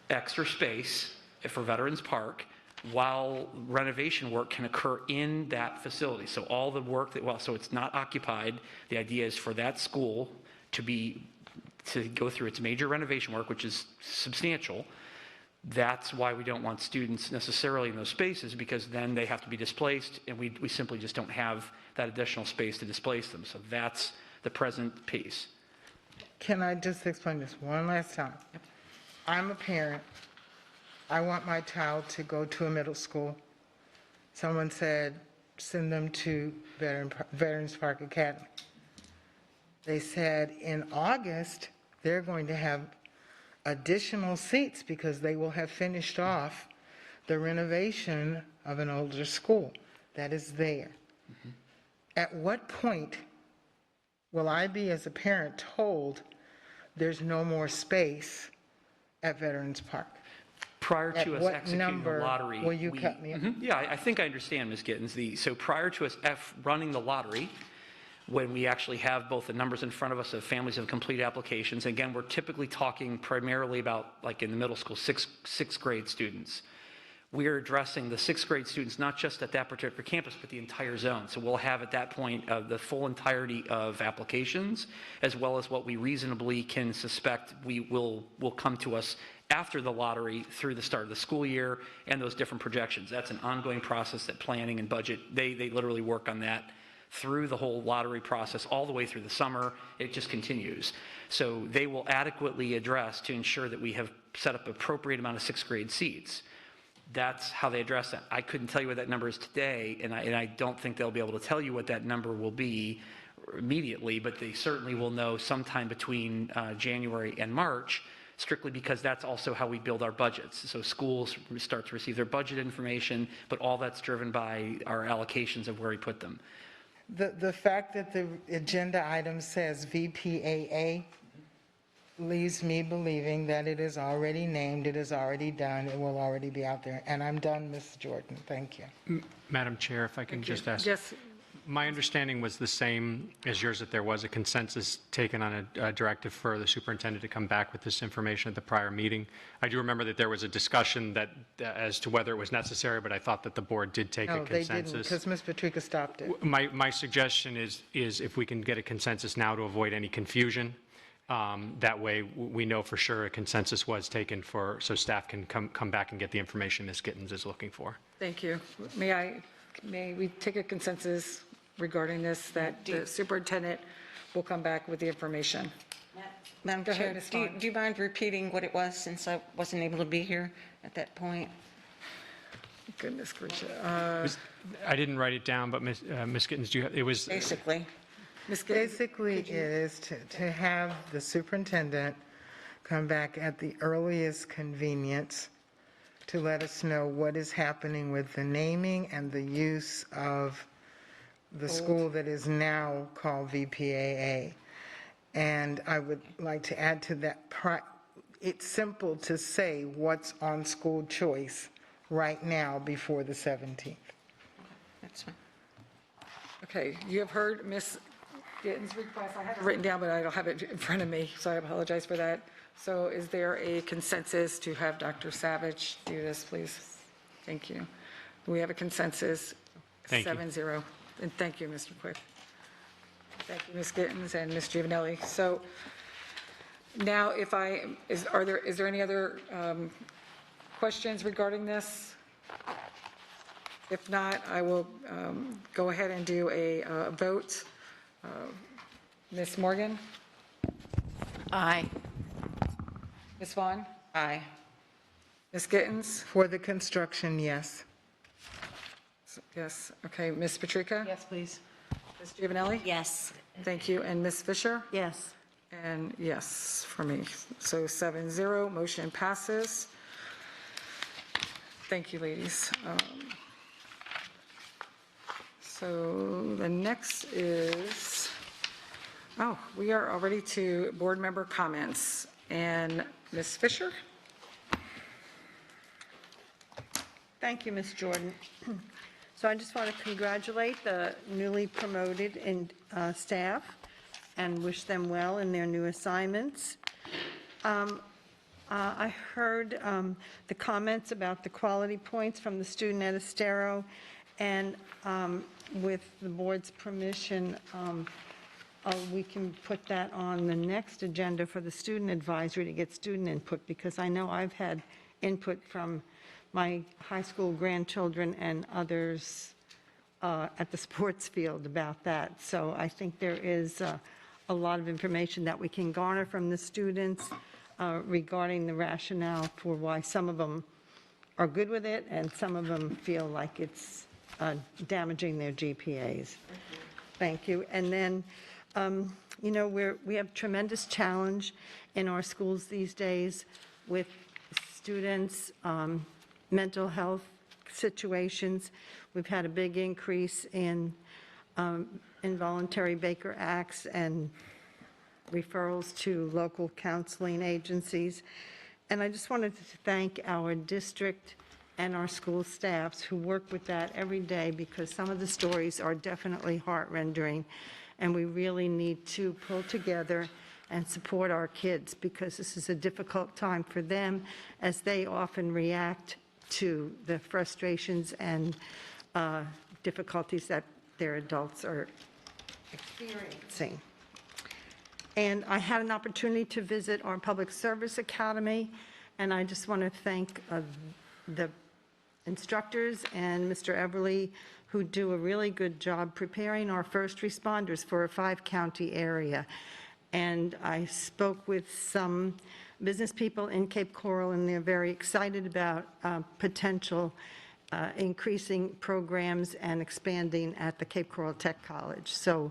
[SPEAKER 3] extra space for Veterans Park, while renovation work can occur in that facility. So all the work so it's not occupied. The idea is for that school to go through its major renovation work, which is substantial. That's why we don't want students necessarily in those spaces, because then they have to be displaced, and we simply just don't have that additional space to displace them. So that's the present piece.
[SPEAKER 4] Can I just explain this one last time? Yep. I'm a parent. I want my child to go to a middle school. Someone said, send them to Veterans Park Academy. They said in August, they're going to have additional seats because they will have finished off the renovation of an older school that is there. Mm-hmm. At what point will I be, as a parent, told there's no more space at Veterans Park?
[SPEAKER 3] Prior to us executing the lottery,
[SPEAKER 4] will you cut me off?
[SPEAKER 3] Yeah, I think I understand, Ms. Gittens. So prior to us running the lottery, when we actually have both the numbers in front of us of families of complete applications, again, we're typically talking primarily about, like in the middle school, sixth grade students. We're addressing the 6th grade students, not just at that particular campus, but the entire zone. So we'll have at that point the full entirety of applications, as well as what we reasonably can suspect will come to us after the lottery through the start of the school year and those different projections. That's an ongoing process that planning and budget, they literally work on that through the whole lottery process all the way through the summer. It just continues. So they will adequately address to ensure that we have set up appropriate amount of sixth grade seats. That's how they address that. I couldn't tell you what that number is today, and I don't think they'll be able to tell you what that number will be immediately, but they certainly will know sometime between January and March, strictly because that's also how we build our budgets. So schools start to receive their budget information, but all that's driven by our allocations of where we put them.
[SPEAKER 4] The fact that the agenda item says VPAA leaves me believing that it is already named, it is already done, it will already be out there. And I'm done, Ms. Jordan. Thank you.
[SPEAKER 7] Madam Chair, if I can just ask.
[SPEAKER 1] Yes.
[SPEAKER 7] My understanding was the same as yours, that there was a consensus taken on a directive for the superintendent to come back with this information at the prior meeting. I do remember that there was a discussion that as to whether it was necessary, but I thought that the board did take a consensus.
[SPEAKER 4] No, they didn't, because Ms. Patrica stopped it.
[SPEAKER 7] My suggestion is if we can get a consensus now to avoid any confusion. That way we know for sure a consensus was taken so staff can come back and get the information Ms. Gittens is looking for.
[SPEAKER 1] Thank you. May we take a consensus regarding this, that the superintendent will come back with the information?
[SPEAKER 8] Madam Chair, do you mind repeating what it was, since I wasn't able to be here at that point?
[SPEAKER 1] Goodness gracious.
[SPEAKER 7] I didn't write it down, but Ms. Gittens, it was...
[SPEAKER 8] Basically.
[SPEAKER 4] Basically, it is to have the superintendent come back at the earliest convenience to let us know what is happening with the naming and the use of the school that is now called VPAA. And I would like to add to that, it's simple to say what's on school choice right now before the 17th.
[SPEAKER 8] That's fine.
[SPEAKER 1] Okay, you have heard Ms. Gittens' request. I have it written down, but I don't have it in front of me, so I apologize for that. So is there a consensus to have Dr. Savage do this, please? Thank you. We have a consensus, 7-0. And thank you, Mr. Quick. Thank you, Ms. Gittens and Ms. Giovanelli. So now is there any other questions regarding this? If not, I will go ahead and do a vote. Ms. Morgan?
[SPEAKER 5] Aye.
[SPEAKER 1] Ms. Vaughn?
[SPEAKER 8] Aye.
[SPEAKER 1] Ms. Gittens?
[SPEAKER 4] For the construction, yes.
[SPEAKER 1] Yes. Okay. Ms. Patrica?
[SPEAKER 5] Yes, please.
[SPEAKER 1] Ms. Giovanelli?
[SPEAKER 22] Yes.
[SPEAKER 1] Thank you. And Ms. Fisher?
[SPEAKER 6] Yes.
[SPEAKER 1] And yes, for me. So 7-0, motion passes. Thank you, ladies. So the next is, we are already to board member comments. And Ms. Fisher?
[SPEAKER 6] Thank you, Ms. Jordan. So I just want to congratulate the newly promoted staff and wish them well in their new assignments. I heard the comments about the quality points from the student at Estero, and with the board's permission, we can put that on the next agenda for the student advisory to get student input, because I know I've had input from my high school grandchildren and others at the sports field about that. So I think there is a lot of information that we can garner from the students regarding the rationale for why some of them are good with it and some of them feel like it's damaging their GPAs. Thank you. And then, we have tremendous challenge in our schools these days with students' mental health situations. We've had a big increase in involuntary Baker Acts and referrals to local counseling agencies. And I just wanted to thank our district and our school staffs who work with that every day, because some of the stories are definitely heart-rending, and we really need to pull together and support our kids, because this is a difficult time for them as they often react to the frustrations and difficulties that their adults are experiencing. And I had an opportunity to visit our Public Service Academy, And I just want to thank the instructors and Mr. Everly, who do a really good job preparing our first responders for a 5-county area. And I spoke with some business people in Cape Coral, and they're very excited about potential increasing programs and expanding at the Cape Coral Tech College. So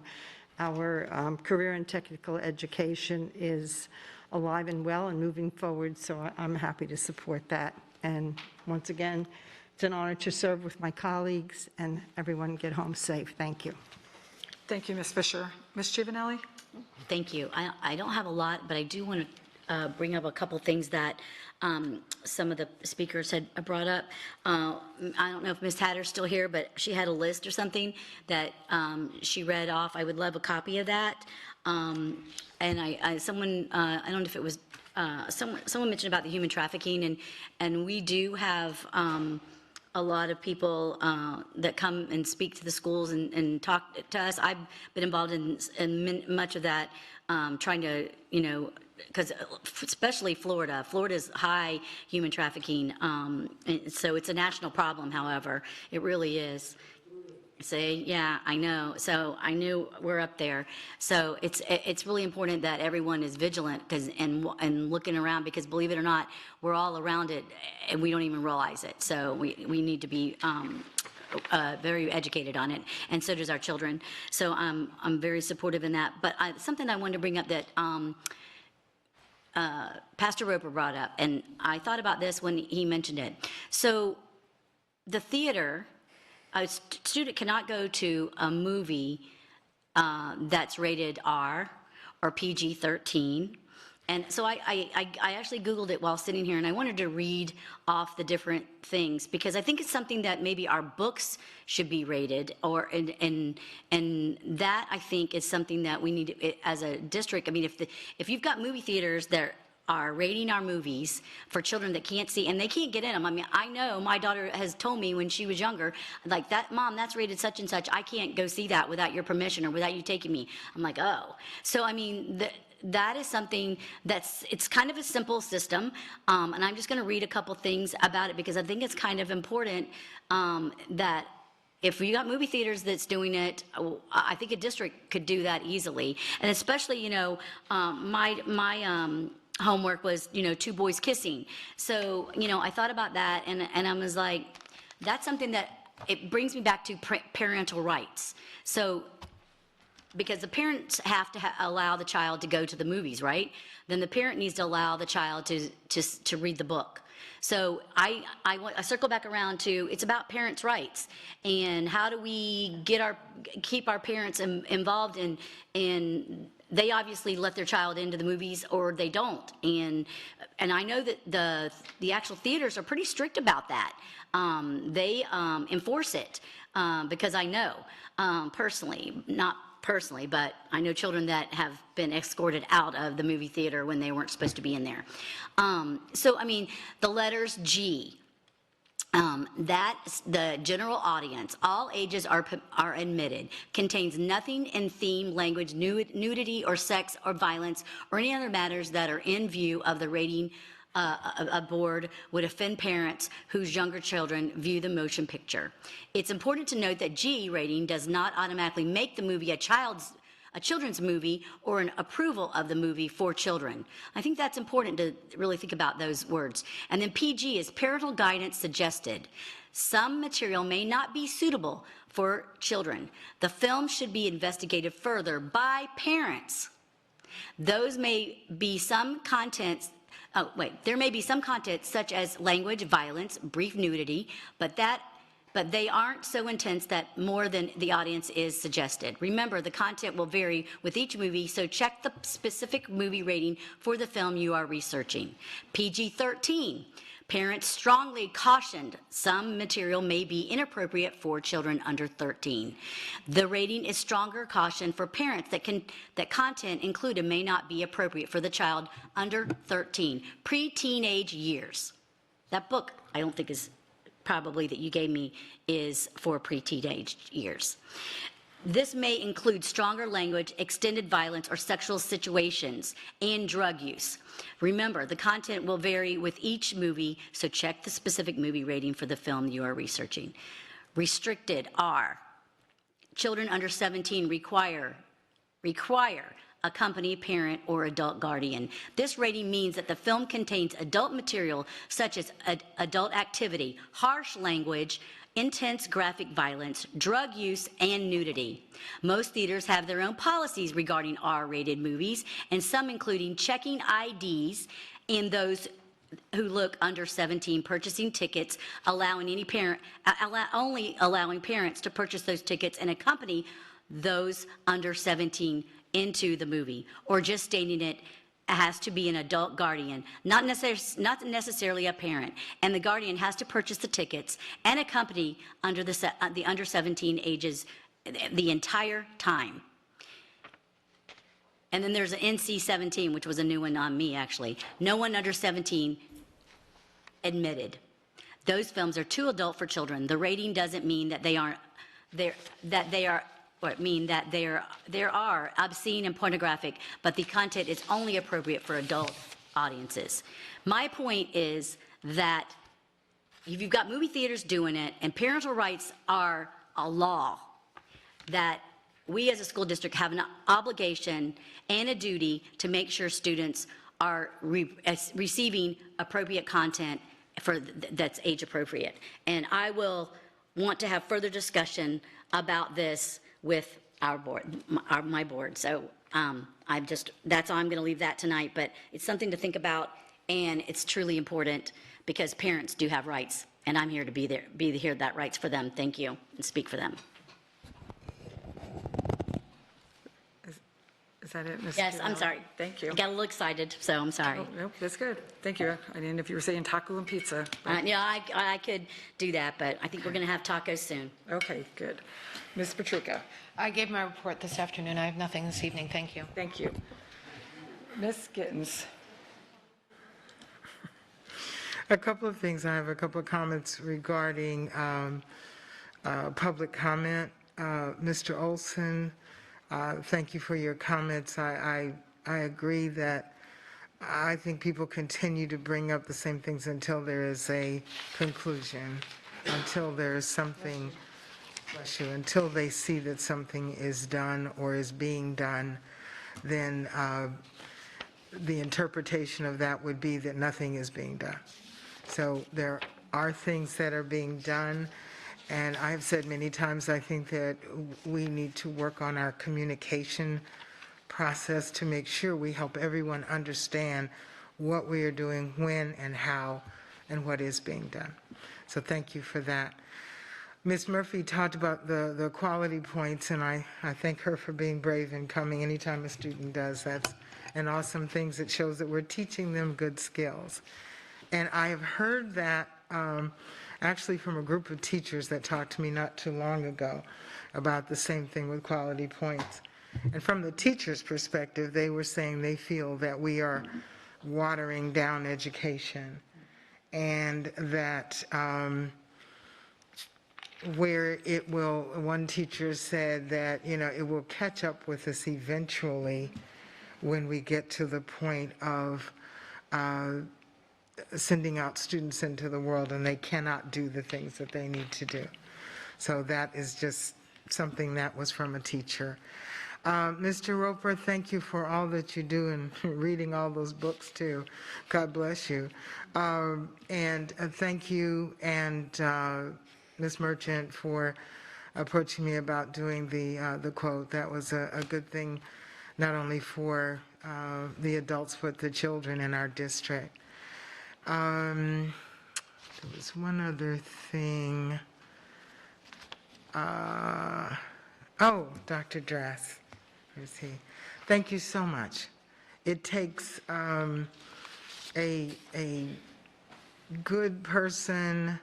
[SPEAKER 6] our career and technical education is alive and well and moving forward, so I'm happy to support that. And once again, it's an honor to serve with my colleagues, and everyone get home safe. Thank you.
[SPEAKER 1] Thank you, Ms. Fisher. Ms. Giovanelli?
[SPEAKER 22] Thank you. I don't have a lot, but I do want to bring up a couple things that some of the speakers had brought up. I don't know if Ms. Hatter's still here, but she had a list or something that she read off. I would love a copy of that. And someone, I don't know if it was, someone mentioned about the human trafficking, and we do have a lot of people that come and speak to the schools and talk to us. I've been involved in much of that, trying to, because especially Florida. Florida's high human trafficking, so it's a national problem, however. It really is. See, yeah, I know. So I knew we're up there. So it's really important that everyone is vigilant and looking around, because believe it or not, we're all around it and we don't even realize it. So we need to be very educated on it, and so does our children. So I'm very supportive in that. But something I wanted to bring up that Pastor Roper brought up, and I thought about this when he mentioned it. So the theater. A student cannot go to a movie that's rated R or PG-13. And so I actually Googled it while sitting here, and I wanted to read off the different things, because I think it's something that maybe our books should be rated, or and that I think is something that we need to, as a district. I mean, if you've got movie theaters that are rating our movies for children that can't see, and they can't get in them. I mean, I know my daughter has told me when she was younger, like, that, Mom, that's rated such and such. I can't go see that without your permission or without you taking me. I'm like, oh. So, I mean, that is something it's kind of a simple system. And I'm just going to read a couple things about it, because I think it's kind of important that if you got movie theaters that's doing it, I think a district could do that easily. And especially, my homework was, 2 boys kissing. So, I thought about that, and I was like, that's something that, it brings me back to parental rights. So, because the parents have to allow the child to go to the movies, right? Then the parent needs to allow the child to read the book. So I circle back around to, it's about parents' rights, and how do we keep our parents involved in they obviously let their child into the movies, or they don't. And I know that the actual theaters are pretty strict about that. They enforce it, because I know personally, not personally, but I know children that have been escorted out of the movie theater when they weren't supposed to be in there. So, I mean, the letters G. That the general audience, all ages are admitted, contains nothing in theme, language, nudity, or sex, or violence, or any other matters that are in view of the rating a board would offend parents whose younger children view the motion picture. It's important to note that G rating does not automatically make the movie a children's movie or an approval of the movie for children. I think that's important to really think about those words. And then PG is parental guidance suggested. Some material may not be suitable for children. The film should be investigated further by parents. There may be some content such as language, violence, brief nudity, but they aren't so intense that more than the audience is suggested. Remember, the content will vary with each movie, so check the specific movie rating for the film you are researching. PG-13. Parents strongly cautioned some material may be inappropriate for children under 13. The rating is stronger caution for parents that content included may not be appropriate for the child under 13, pre-teenage years. That book, I don't think is probably that you gave me is for pre-teenage years. This may include stronger language, extended violence, or sexual situations, and drug use. Remember, the content will vary with each movie, so check the specific movie rating for the film you are researching. Restricted are children under 17 require a company parent or adult guardian. This rating means that the film contains adult material such as adult activity, harsh language, intense graphic violence, drug use, and nudity. Most theaters have their own policies regarding R-rated movies, and some including checking IDs and those who look under 17 purchasing tickets, only allowing parents to purchase those tickets and accompany those under 17 into the movie, or just stating it has to be an adult guardian, not necessarily a parent, and the guardian has to purchase the tickets and accompany the under 17 ages the entire time. And then there's an NC-17, which was a new one on me, actually. No one under 17 admitted. Those films are too adult for children. The rating doesn't mean that there are obscene and pornographic, but the content is only appropriate for adult audiences. My point is that if you've got movie theaters doing it, and parental rights are a law, that we as a school district have an obligation and a duty to make sure students are receiving appropriate content that's age appropriate. And I will want to have further discussion about this with our board, my board. So that's all I'm going to leave that tonight, but it's something to think about, and it's truly important because parents do have rights, and I'm here to be here that rights for them. Thank you, and speak for them.
[SPEAKER 1] Is that it, Ms.
[SPEAKER 22] Yes, I'm sorry.
[SPEAKER 1] Thank you.
[SPEAKER 22] I got a little excited, so I'm sorry.
[SPEAKER 1] Oh, nope, that's good. Thank you. I didn't know if you were saying taco and pizza.
[SPEAKER 22] Yeah, I could do that, but I think we're going to have tacos soon.
[SPEAKER 1] Okay, good. Ms. Patrica.
[SPEAKER 12] I gave my report this afternoon. I have nothing this evening. Thank you.
[SPEAKER 1] Thank you. Ms. Gittens.
[SPEAKER 4] A couple of things. I have a couple of comments regarding public comment. Mr. Olson, thank you for your comments. I agree that I think people continue to bring up the same things until there is a conclusion, until there is something, until they see that something is done or is being done, then the interpretation of that would be that nothing is being done. So there are things that are being done, and I've said many times I think that we need to work on our communication process to make sure we help everyone understand what we are doing, when and how, and what is being done. So thank you for that. Ms. Murphy talked about the quality points, and I thank her for being brave and coming anytime a student does. That's an awesome thing that shows that we're teaching them good skills. And I have heard that actually from a group of teachers that talked to me not too long ago about the same thing with quality points. And from the teachers' perspective, they were saying they feel that we are watering down education, and that where it will, one teacher said that, it will catch up with us eventually when we get to the point of sending out students into the world and they cannot do the things that they need to do. So that is just something that was from a teacher. Mr. Roper, thank you for all that you do and reading all those books too. God bless you. And thank you and Ms. Merchant for approaching me about doing the quote. That was a good thing, not only for the adults, but the children in our district. There was one other thing. Oh, Dr. Dress. Where's he? Thank you so much. It takes a good person,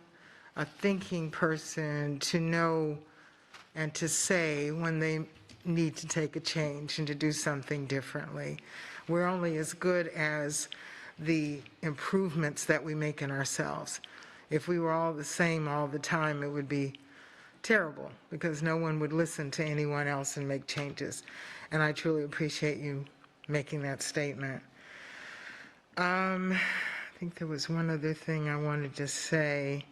[SPEAKER 4] a thinking person, to know and to say when they need to take a change and to do something differently. We're only as good as the improvements that we make in ourselves. If we were all the same all the time, it would be terrible, because no one would listen to anyone else and make changes. And I truly appreciate you making that statement. I think there was one other thing I wanted to say.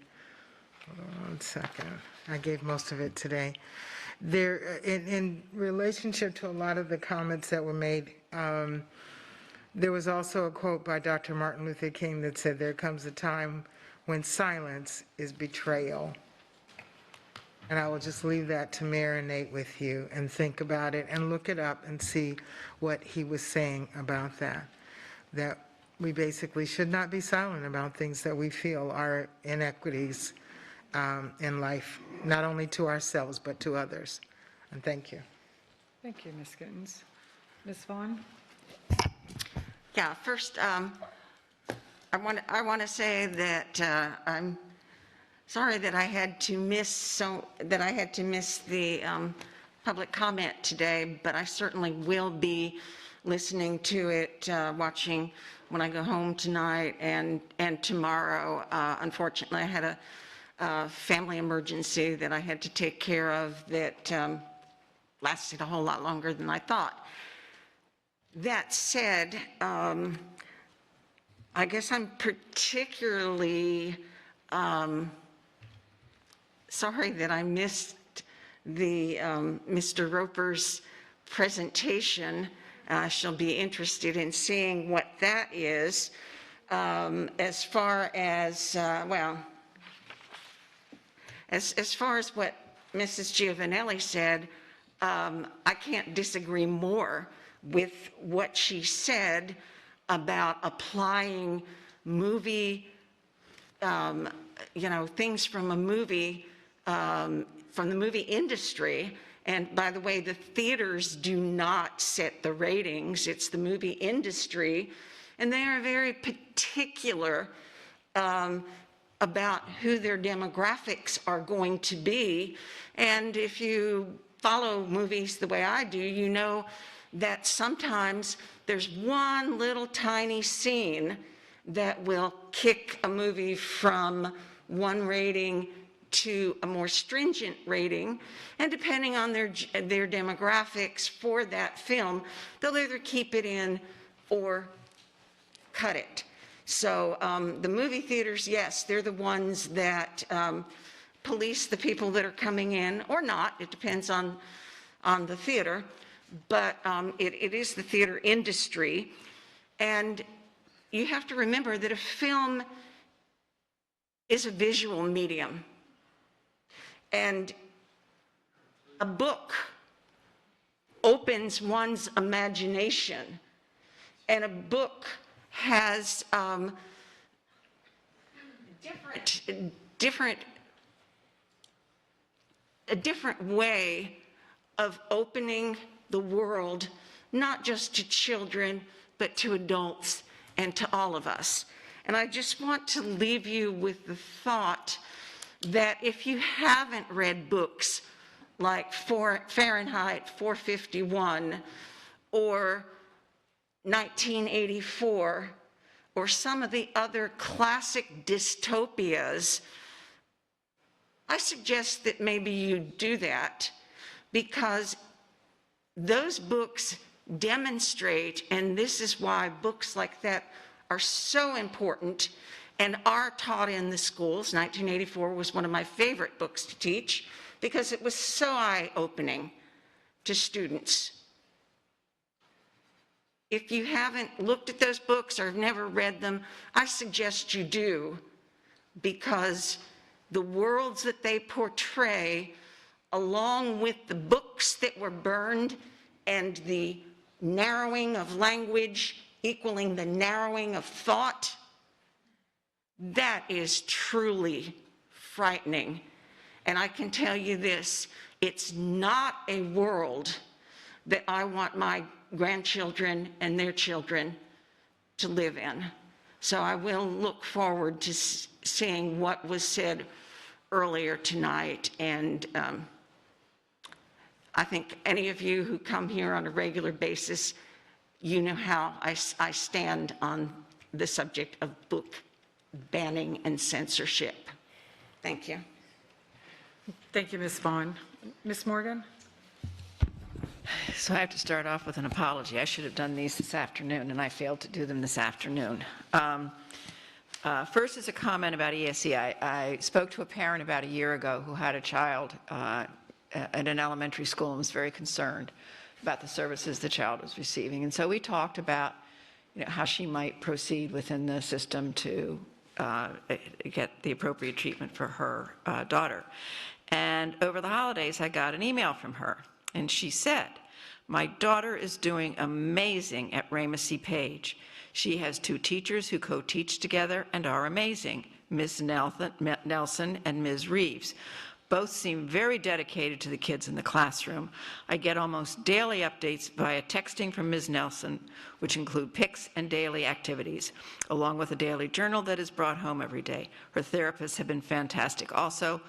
[SPEAKER 4] Hold on 1 second. I gave most of it today. There, in relationship to a lot of the comments that were made, there was also a quote by Dr. Martin Luther King that said, "There comes a time when silence is betrayal." And I will just leave that to marinate with you and think about it and look it up and see what he was saying about that. That we basically should not be silent about things that we feel are inequities in life, not only to ourselves, but to others. And thank you.
[SPEAKER 1] Thank you, Ms. Gittens. Ms. Vaughn?
[SPEAKER 8] Yeah, first, I want to say that I'm sorry that I had to miss the public comment today, but I certainly will be listening to it, watching when I go home tonight and tomorrow. Unfortunately, I had a family emergency that I had to take care of that lasted a whole lot longer than I thought. That said, I guess I'm particularly sorry that I missed the Mr. Roper's presentation. I shall be interested in seeing what that is. As far as, as far as what Mrs. Giovanelli said, I can't disagree more with what she said about applying movie, things from a movie, from the movie industry. And by the way, the theaters do not set the ratings, it's the movie industry. And they are very particular about who their demographics are going to be. And if you follow movies the way I do, you know that sometimes there's one little tiny scene that will kick a movie from one rating to a more stringent rating, and depending on their demographics for that film, they'll either keep it in or cut it. So the movie theaters, yes, they're the ones that police the people that are coming in, or not, it depends on the theater, but it is the theater industry. And you have to remember that a film is a visual medium. And a book opens one's imagination, and a book has a different way of opening the world, not just to children, but to adults and to all of us. And I just want to leave you with the thought that if you haven't read books like Fahrenheit 451 or 1984 or some of the other classic dystopias, I suggest that maybe you do that, because those books demonstrate, and this is why books like that are so important and are taught in the schools. 1984 was one of my favorite books to teach because it was so eye-opening to students. If you haven't looked at those books or have never read them, I suggest you do, because the worlds that they portray, along with the books that were burned and the narrowing of language equaling the narrowing of thought, that is truly frightening. And I can tell you this, it's not a world that I want my grandchildren and their children to live in. So I will look forward to seeing what was said earlier tonight. And I think any of you who come here on a regular basis, you know how I stand on the subject of book banning and censorship. Thank you.
[SPEAKER 1] Thank you, Ms. Vaughn. Ms. Morgan?
[SPEAKER 5] So I have to start off with an apology. I should have done these this afternoon, and I failed to do them this afternoon. First is a comment about Esei. I spoke to a parent about a year ago who had a child at an elementary school and was very concerned about the services the child was receiving. And so we talked about how she might proceed within the system to get the appropriate treatment for her daughter. And over the holidays, I got an email from her, and she said, "My daughter is doing amazing at Ramesey Page. She has 2 teachers who co-teach together and are amazing, Ms. Nelson and Ms. Reeves. Both seem very dedicated to the kids in the classroom. I get almost daily updates via texting from Ms. Nelson, which include pics and daily activities, along with a daily journal that is brought home every day. Her therapists have been fantastic. Also,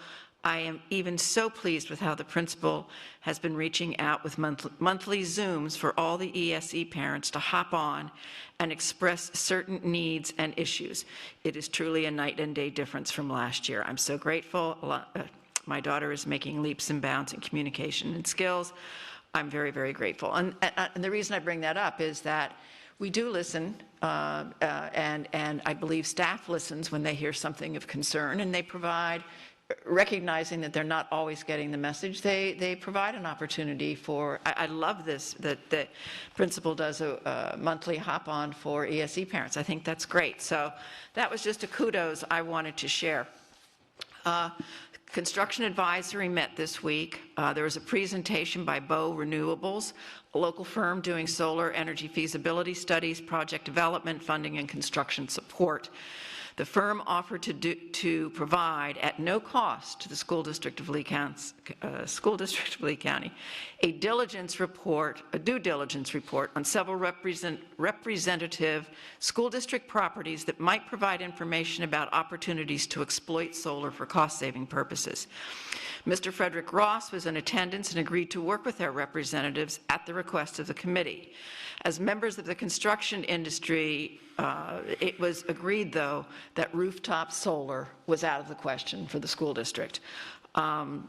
[SPEAKER 5] I am even so pleased with how the principal has been reaching out with monthly Zooms for all the ESE parents to hop on and express certain needs and issues. It is truly a night and day difference from last year. I'm so grateful. My daughter is making leaps and bounds in communication and skills. I'm very, very grateful." And the reason I bring that up is that we do listen, and I believe staff listens when they hear something of concern, and they provide, recognizing that they're not always getting the message, they provide an opportunity for, I love this, that the principal does a monthly hop-on for ESE parents. I think that's great. So that was just a kudos I wanted to share. Construction Advisory met this week. There was a presentation by Bow Renewables, a local firm doing solar energy feasibility studies, project development, funding, and construction support. The firm offered to provide at no cost to the School District of Lee County, a due diligence report on several representative school district properties that might provide information about opportunities to exploit solar for cost-saving purposes. Mr. Frederick Ross was in attendance and agreed to work with our representatives at the request of the committee. As members of the construction industry, it was agreed, though, that rooftop solar was out of the question for the school district. And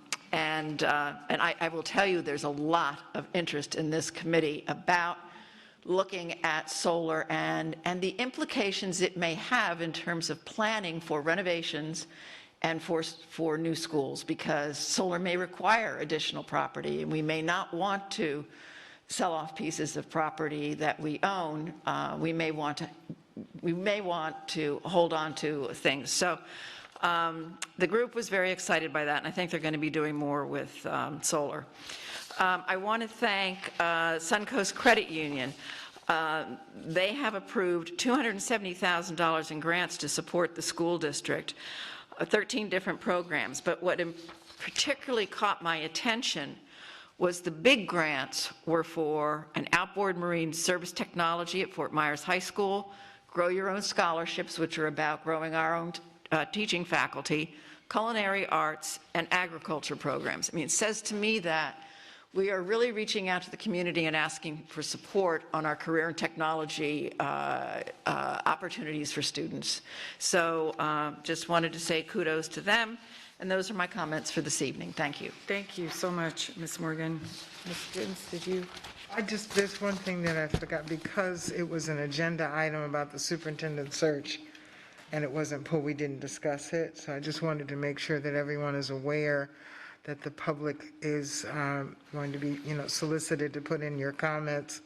[SPEAKER 5] I will tell you, there's a lot of interest in this committee about looking at solar and the implications it may have in terms of planning for renovations and for new schools, because solar may require additional property, and we may not want to sell off pieces of property that we own. We may want to hold on to things. So the group was very excited by that, and I think they're going to be doing more with solar. I want to thank Suncoast Credit Union. They have approved $270,000 in grants to support the school district, 13 different programs. But what particularly caught my attention was the big grants were for an outboard marine service technology at Fort Myers High School, Grow Your Own Scholarships, which are about growing our own teaching faculty, culinary arts, and agriculture programs. I mean, it says to me that we are really reaching out to the community and asking for support on our career and technology opportunities for students. So just wanted to say kudos to them. And those are my comments for this evening. Thank you.
[SPEAKER 1] Thank you so much, Ms. Morgan. Ms. Gittens, did you?
[SPEAKER 4] There's one thing that I forgot, because it was an agenda item about the superintendent search, and it wasn't pulled, we didn't discuss it. So I just wanted to make sure that everyone is aware that the public is going to be, solicited to put in your comments.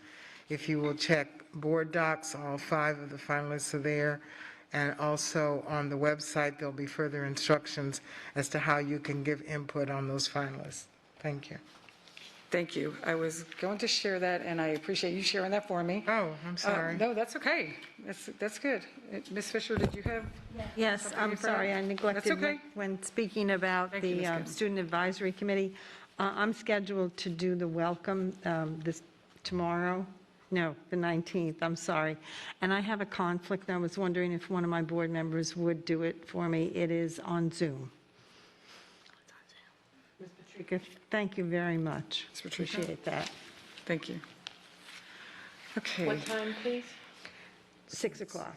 [SPEAKER 4] If you will check board docs, all 5 of the finalists are there. And also on the website, there'll be further instructions as to how you can give input on those finalists. Thank you.
[SPEAKER 1] Thank you. I was going to share that, and I appreciate you sharing that for me.
[SPEAKER 4] Oh, I'm sorry.
[SPEAKER 1] No, that's okay. That's good. Ms. Fisher, did you have?
[SPEAKER 6] Yes, I'm sorry, I neglected
[SPEAKER 1] That's okay.
[SPEAKER 6] when speaking about
[SPEAKER 1] Thank you,
[SPEAKER 6] the
[SPEAKER 1] Ms. Gittens.
[SPEAKER 6] Student Advisory Committee. I'm scheduled to do the welcome tomorrow. No, the 19th, I'm sorry. And I have a conflict. I was wondering if one of my board members would do it for me. It is on Zoom. Ms. Patrica, thank you very much. Appreciate that.
[SPEAKER 1] Thank you. Okay.
[SPEAKER 13] What time, please?
[SPEAKER 6] 6 o'clock.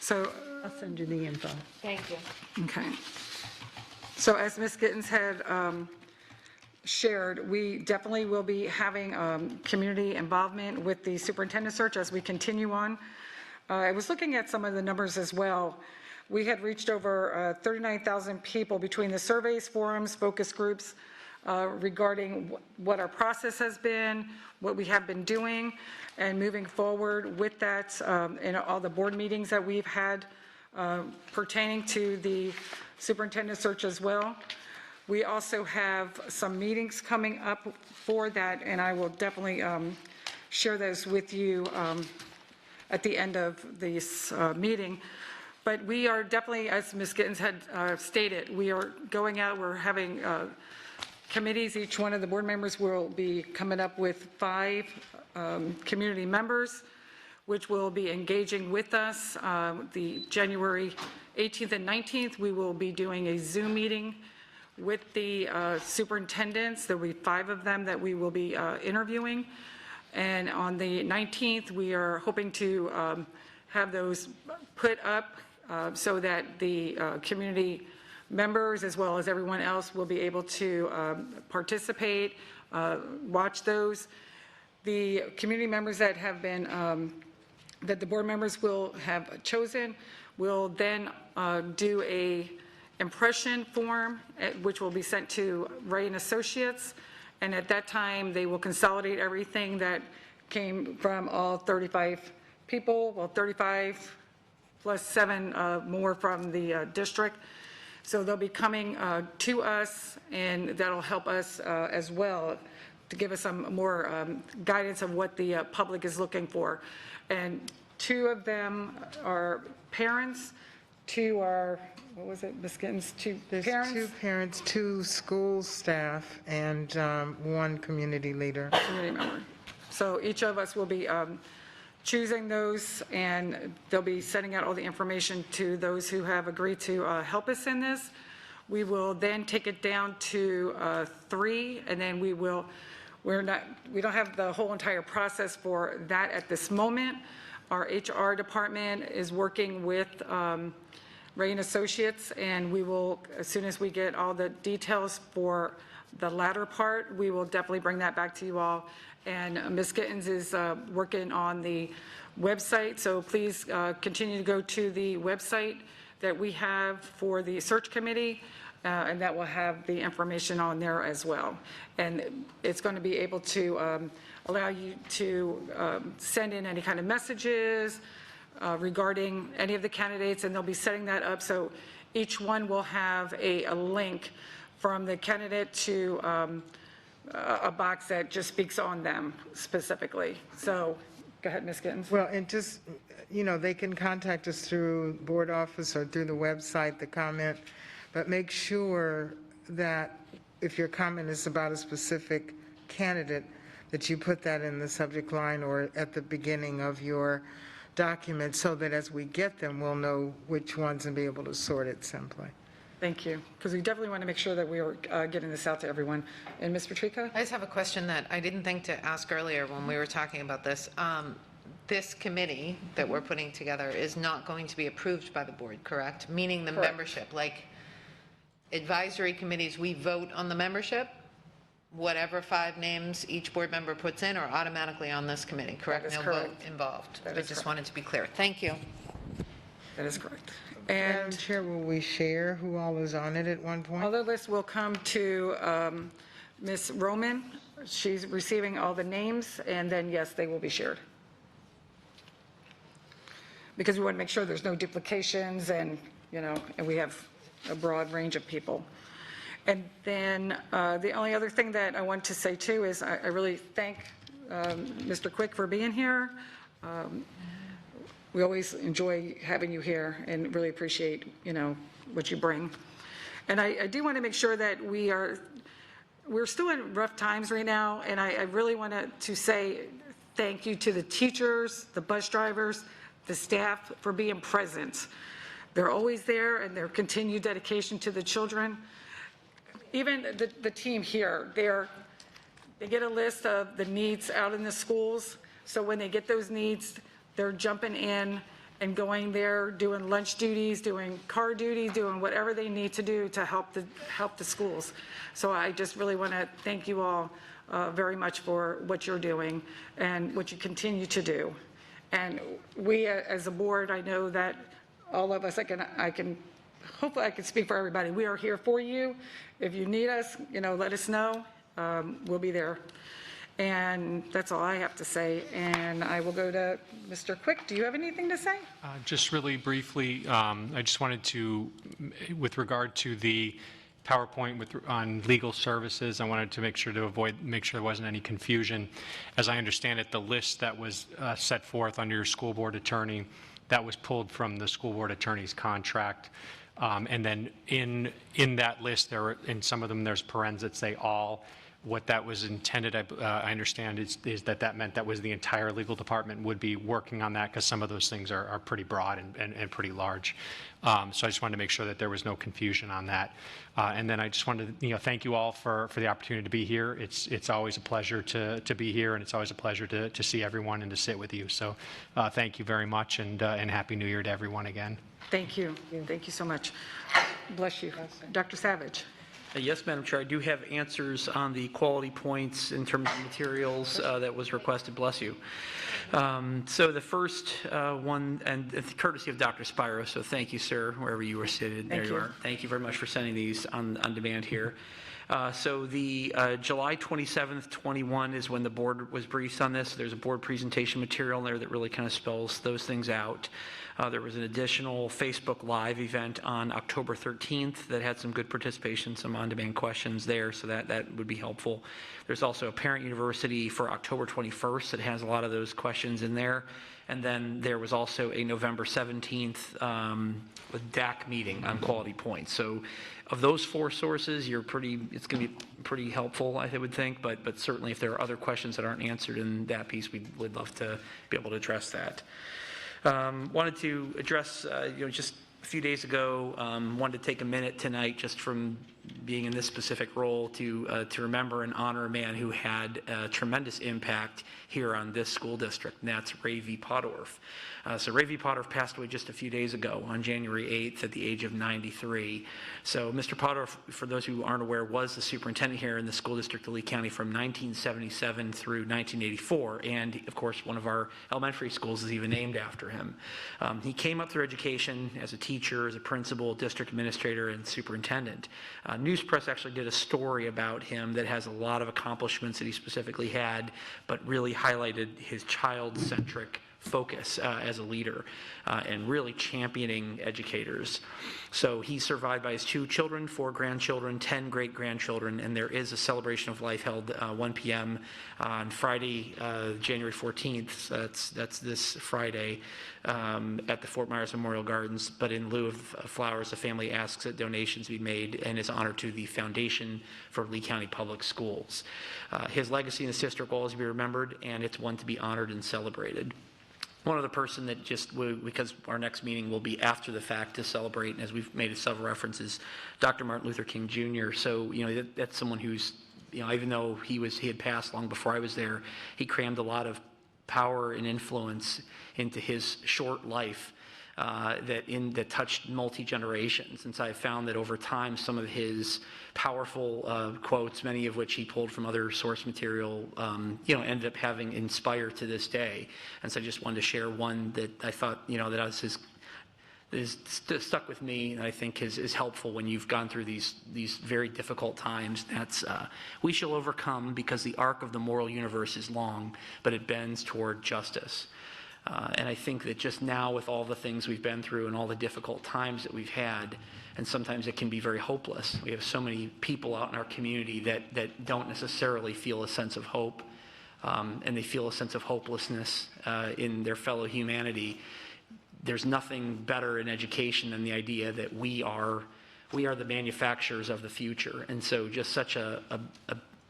[SPEAKER 1] So,
[SPEAKER 6] I'll send you the info.
[SPEAKER 12] Thank you.
[SPEAKER 1] okay. So as Ms. Gittens had shared, we definitely will be having community involvement with the superintendent search as we continue on. I was looking at some of the numbers as well. We had reached over 39,000 people between the surveys, forums, focus groups regarding what our process has been, what we have been doing, and moving forward with that in all the board meetings that we've had pertaining to the superintendent search as well. We also have some meetings coming up for that, and I will definitely share those with you at the end of this meeting. But we are definitely, as Ms. Gittens had stated, we are going out, we're having committees. Each one of the board members will be coming up with 5 community members, which will be engaging with us. The January 18th and 19th, we will be doing a Zoom meeting with the superintendents. There will be 5 of them that we will be interviewing. And on the 19th, we are hoping to have those put up so that the community members, as well as everyone else, will be able to participate, watch those. The community members that have been, that the board members will have chosen, will then do a impression form, which will be sent to Ray and Associates. And at that time, they will consolidate everything that came from all 35 people, well, 35 plus 7 more from the district. So they'll be coming to us, and that'll help us as well to give us some more guidance of what the public is looking for. And 2 of them are parents, 2 are, what was it, Ms. Gittens, 2
[SPEAKER 4] There's
[SPEAKER 1] parents?
[SPEAKER 4] 2 parents, 2 school staff, and 1 community leader.
[SPEAKER 1] Community member. So each of us will be choosing those, and they'll be sending out all the information to those who have agreed to help us in this. We will then take it down to 3, and then we don't have the whole entire process for that at this moment. Our HR department is working with Ray and Associates, and we will, as soon as we get all the details for the latter part, we will definitely bring that back to you all. And Ms. Gittens is working on the website, so please continue to go to the website that we have for the search committee, and that will have the information on there as well. And it's going to be able to allow you to send in any kind of messages regarding any of the candidates, and they'll be setting that up so each one will have a link from the candidate to a box that just speaks on them specifically. So go ahead, Ms. Gittens.
[SPEAKER 4] Well, and just, they can contact us through board office or through the website, the comment, but make sure that if your comment is about a specific candidate, that you put that in the subject line or at the beginning of your document so that as we get them, we'll know which ones and be able to sort it simply.
[SPEAKER 1] Thank you, because we definitely want to make sure that we are getting this out to everyone. And Ms. Patrica?
[SPEAKER 12] I just have a question that I didn't think to ask earlier when we were talking about this. This committee that we're putting together is not going to be approved by the board, correct? Meaning the
[SPEAKER 1] Correct.
[SPEAKER 12] membership, like advisory committees, we vote on the membership, whatever 5 names each board member puts in are automatically on this committee, correct?
[SPEAKER 1] That is
[SPEAKER 12] no
[SPEAKER 1] correct.
[SPEAKER 12] vote involved.
[SPEAKER 1] That
[SPEAKER 12] I
[SPEAKER 1] is
[SPEAKER 12] just
[SPEAKER 1] correct.
[SPEAKER 12] wanted to be clear. Thank you.
[SPEAKER 1] That is correct.
[SPEAKER 4] Madam
[SPEAKER 1] And
[SPEAKER 4] Chair, will we share who all is on it at one point?
[SPEAKER 1] all the lists will come to Ms. Roman. She's receiving all the names, and then, yes, they will be shared. Because we want to make sure there's no duplications and, and we have a broad range of people. And then the only other thing that I want to say too is I really thank Mr. Quick for being here. We always enjoy having you here and really appreciate, what you bring. And I do want to make sure that we're still in rough times right now, and I really want to say thank you to the teachers, the bus drivers, the staff for being present. They're always there, and their continued dedication to the children. Even the team here, they get a list of the needs out in the schools, so when they get those needs, they're jumping in and going there, doing lunch duties, doing car duties, doing whatever they need to do to help the schools. So I just really want to thank you all very much for what you're doing and what you continue to do. And we, as a board, I know that all of us, hopefully I can speak for everybody. We are here for you. If you need us, let us know. We'll be there. And that's all I have to say. And I will go to Mr. Quick. Do you have anything to say?
[SPEAKER 7] Just really briefly, I just wanted to, with regard to the PowerPoint on legal services, I wanted to make sure there wasn't any confusion. As I understand it, the list that was set forth under your school board attorney, that was pulled from the school board attorney's contract. And then in that list, in some of them, there's parens that say all. What that was intended, I understand, is that meant that was the entire legal department would be working on that, because some of those things are pretty broad and pretty large. So I just wanted to make sure that there was no confusion on that. And then I just wanted to thank you all for the opportunity to be here. It's always a pleasure to be here, and it's always a pleasure to see everyone and to sit with you. So thank you very much, and Happy New Year to everyone again.
[SPEAKER 1] Thank you. Thank you so much. Bless you. Dr. Savage.
[SPEAKER 3] Yes, Madam Chair, I do have answers on the quality points in terms of materials that was requested. Bless you. So the first one, and courtesy of Dr. Spiro, so thank you, sir, wherever you were seated. There you are. Thank you very much for sending these on demand here. So the July 27th, 21 is when the board was briefed on this. There's a board presentation material in there that really kind of spells those things out. There was an additional Facebook Live event on October 13th that had some good participation, some on-demand questions there, so that would be helpful. There's also a parent university for October 21st that has a lot of those questions in there. And then there was also a November 17th DAC meeting on quality points. So of those four sources, it's going to be pretty helpful, I would think, but certainly if there are other questions that aren't answered in that piece, we would love to be able to address that. Wanted to address, just a few days ago, wanted to take a minute tonight just from being in this specific role to remember and honor a man who had a tremendous impact here on this school district, and that's Ray V. Podorf. So Ray V. Podorf passed away just a few days ago on January 8th at the age of 93. So Mr. Podorf, for those who aren't aware, was the superintendent here in the school district of Lee County from 1977 through 1984, and of course one of our elementary schools is even named after him. He came up through education as a teacher, as a principal, district administrator, and superintendent. News Press actually did a story about him that has a lot of accomplishments that he specifically had, but really highlighted his child-centric focus as a leader and really championing educators. So he's survived by his 2 children, 4 grandchildren, 10 great-grandchildren, and there is a celebration of life held 1 p.m. on Friday, January 14th. That's this Friday at the Fort Myers Memorial Gardens. But in lieu of flowers, the family asks that donations be made and is honored to the Foundation for Lee County Public Schools. His legacy in this district will always be remembered, and it's one to be honored and celebrated. One other person that because our next meeting will be after the fact to celebrate, and as we've made several references, Dr. Martin Luther King Jr. So, that's someone who's, even though he had passed long before I was there, he crammed a lot of power and influence into his short life that touched multi-generations. And so I found that over time, some of his powerful quotes, many of which he pulled from other source material, ended up having inspired to this day. And so I just wanted to share one that I thought, that is stuck with me, and I think is helpful when you've gone through these very difficult times. That's, we shall overcome because the arc of the moral universe is long, but it bends toward justice. And I think that just now with all the things we've been through and all the difficult times that we've had, and sometimes it can be very hopeless. We have so many people out in our community that don't necessarily feel a sense of hope, and they feel a sense of hopelessness in their fellow humanity. There's nothing better in education than the idea that we are the manufacturers of the future. And so just such a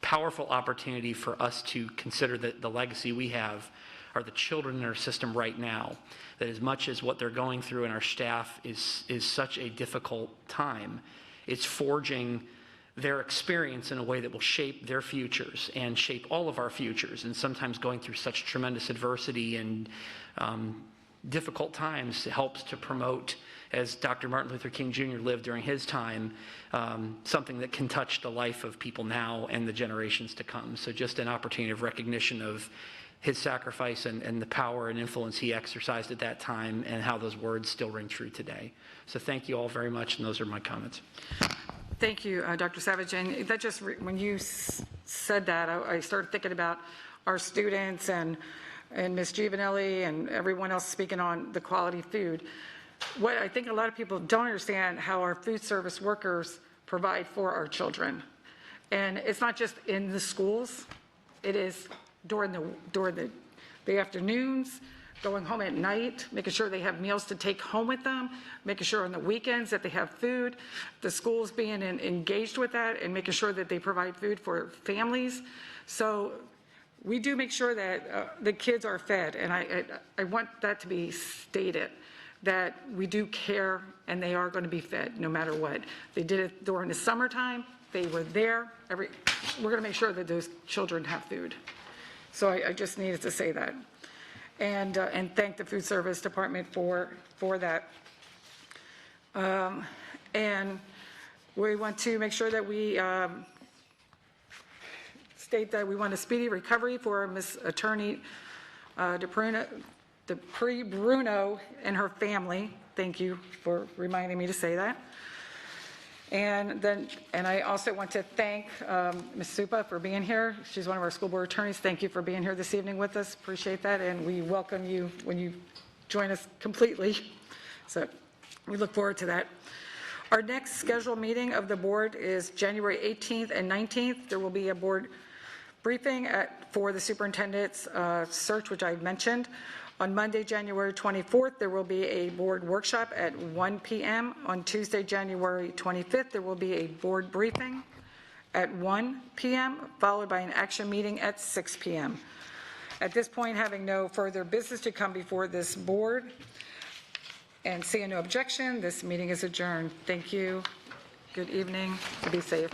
[SPEAKER 3] powerful opportunity for us to consider that the legacy we have are the children in our system right now, that as much as what they're going through in our staff is such a difficult time, it's forging their experience in a way that will shape their futures and shape all of our futures, and sometimes going through such tremendous adversity and difficult times helps to promote, as Dr. Martin Luther King Jr. lived during his time, something that can touch the life of people now and the generations to come. So just an opportunity of recognition of his sacrifice and the power and influence he exercised at that time, and how those words still ring true today. So thank you all very much, and those are my comments.
[SPEAKER 1] Thank you, Dr. Savage. And that just, when you said that, I started thinking about our students and Ms. Giovanelli and everyone else speaking on the quality food. What I think a lot of people don't understand how our food service workers provide for our children. And it's not just in the schools, it is during the afternoons, going home at night, making sure they have meals to take home with them, making sure on the weekends that they have food, the schools being engaged with that and making sure that they provide food for families. So we do make sure that the kids are fed, and I want that to be stated, that we do care and they are going to be fed no matter what. They did it during the summertime, they were there, we're going to make sure that those children have food. So I just needed to say that. And thank the food service department for that. And we want to make sure that we state that we want a speedy recovery for Ms. Attorney Dupree Bruno and her family. Thank you for reminding me to say that. And I also want to thank Ms. Supa for being here. She's one of our school board attorneys. Thank you for being here this evening with us. Appreciate that, and we welcome you when you join us completely. So we look forward to that. Our next scheduled meeting of the board is January 18th and 19th. There will be a board briefing for the superintendent's search, which I mentioned. On Monday, January 24th, there will be a board workshop at 1 p.m. On Tuesday, January 25th, there will be a board briefing at 1 p.m., followed by an action meeting at 6 p.m. At this point, having no further business to come before this board and seeing no objection, this meeting is adjourned. Thank you. Good evening. Be safe.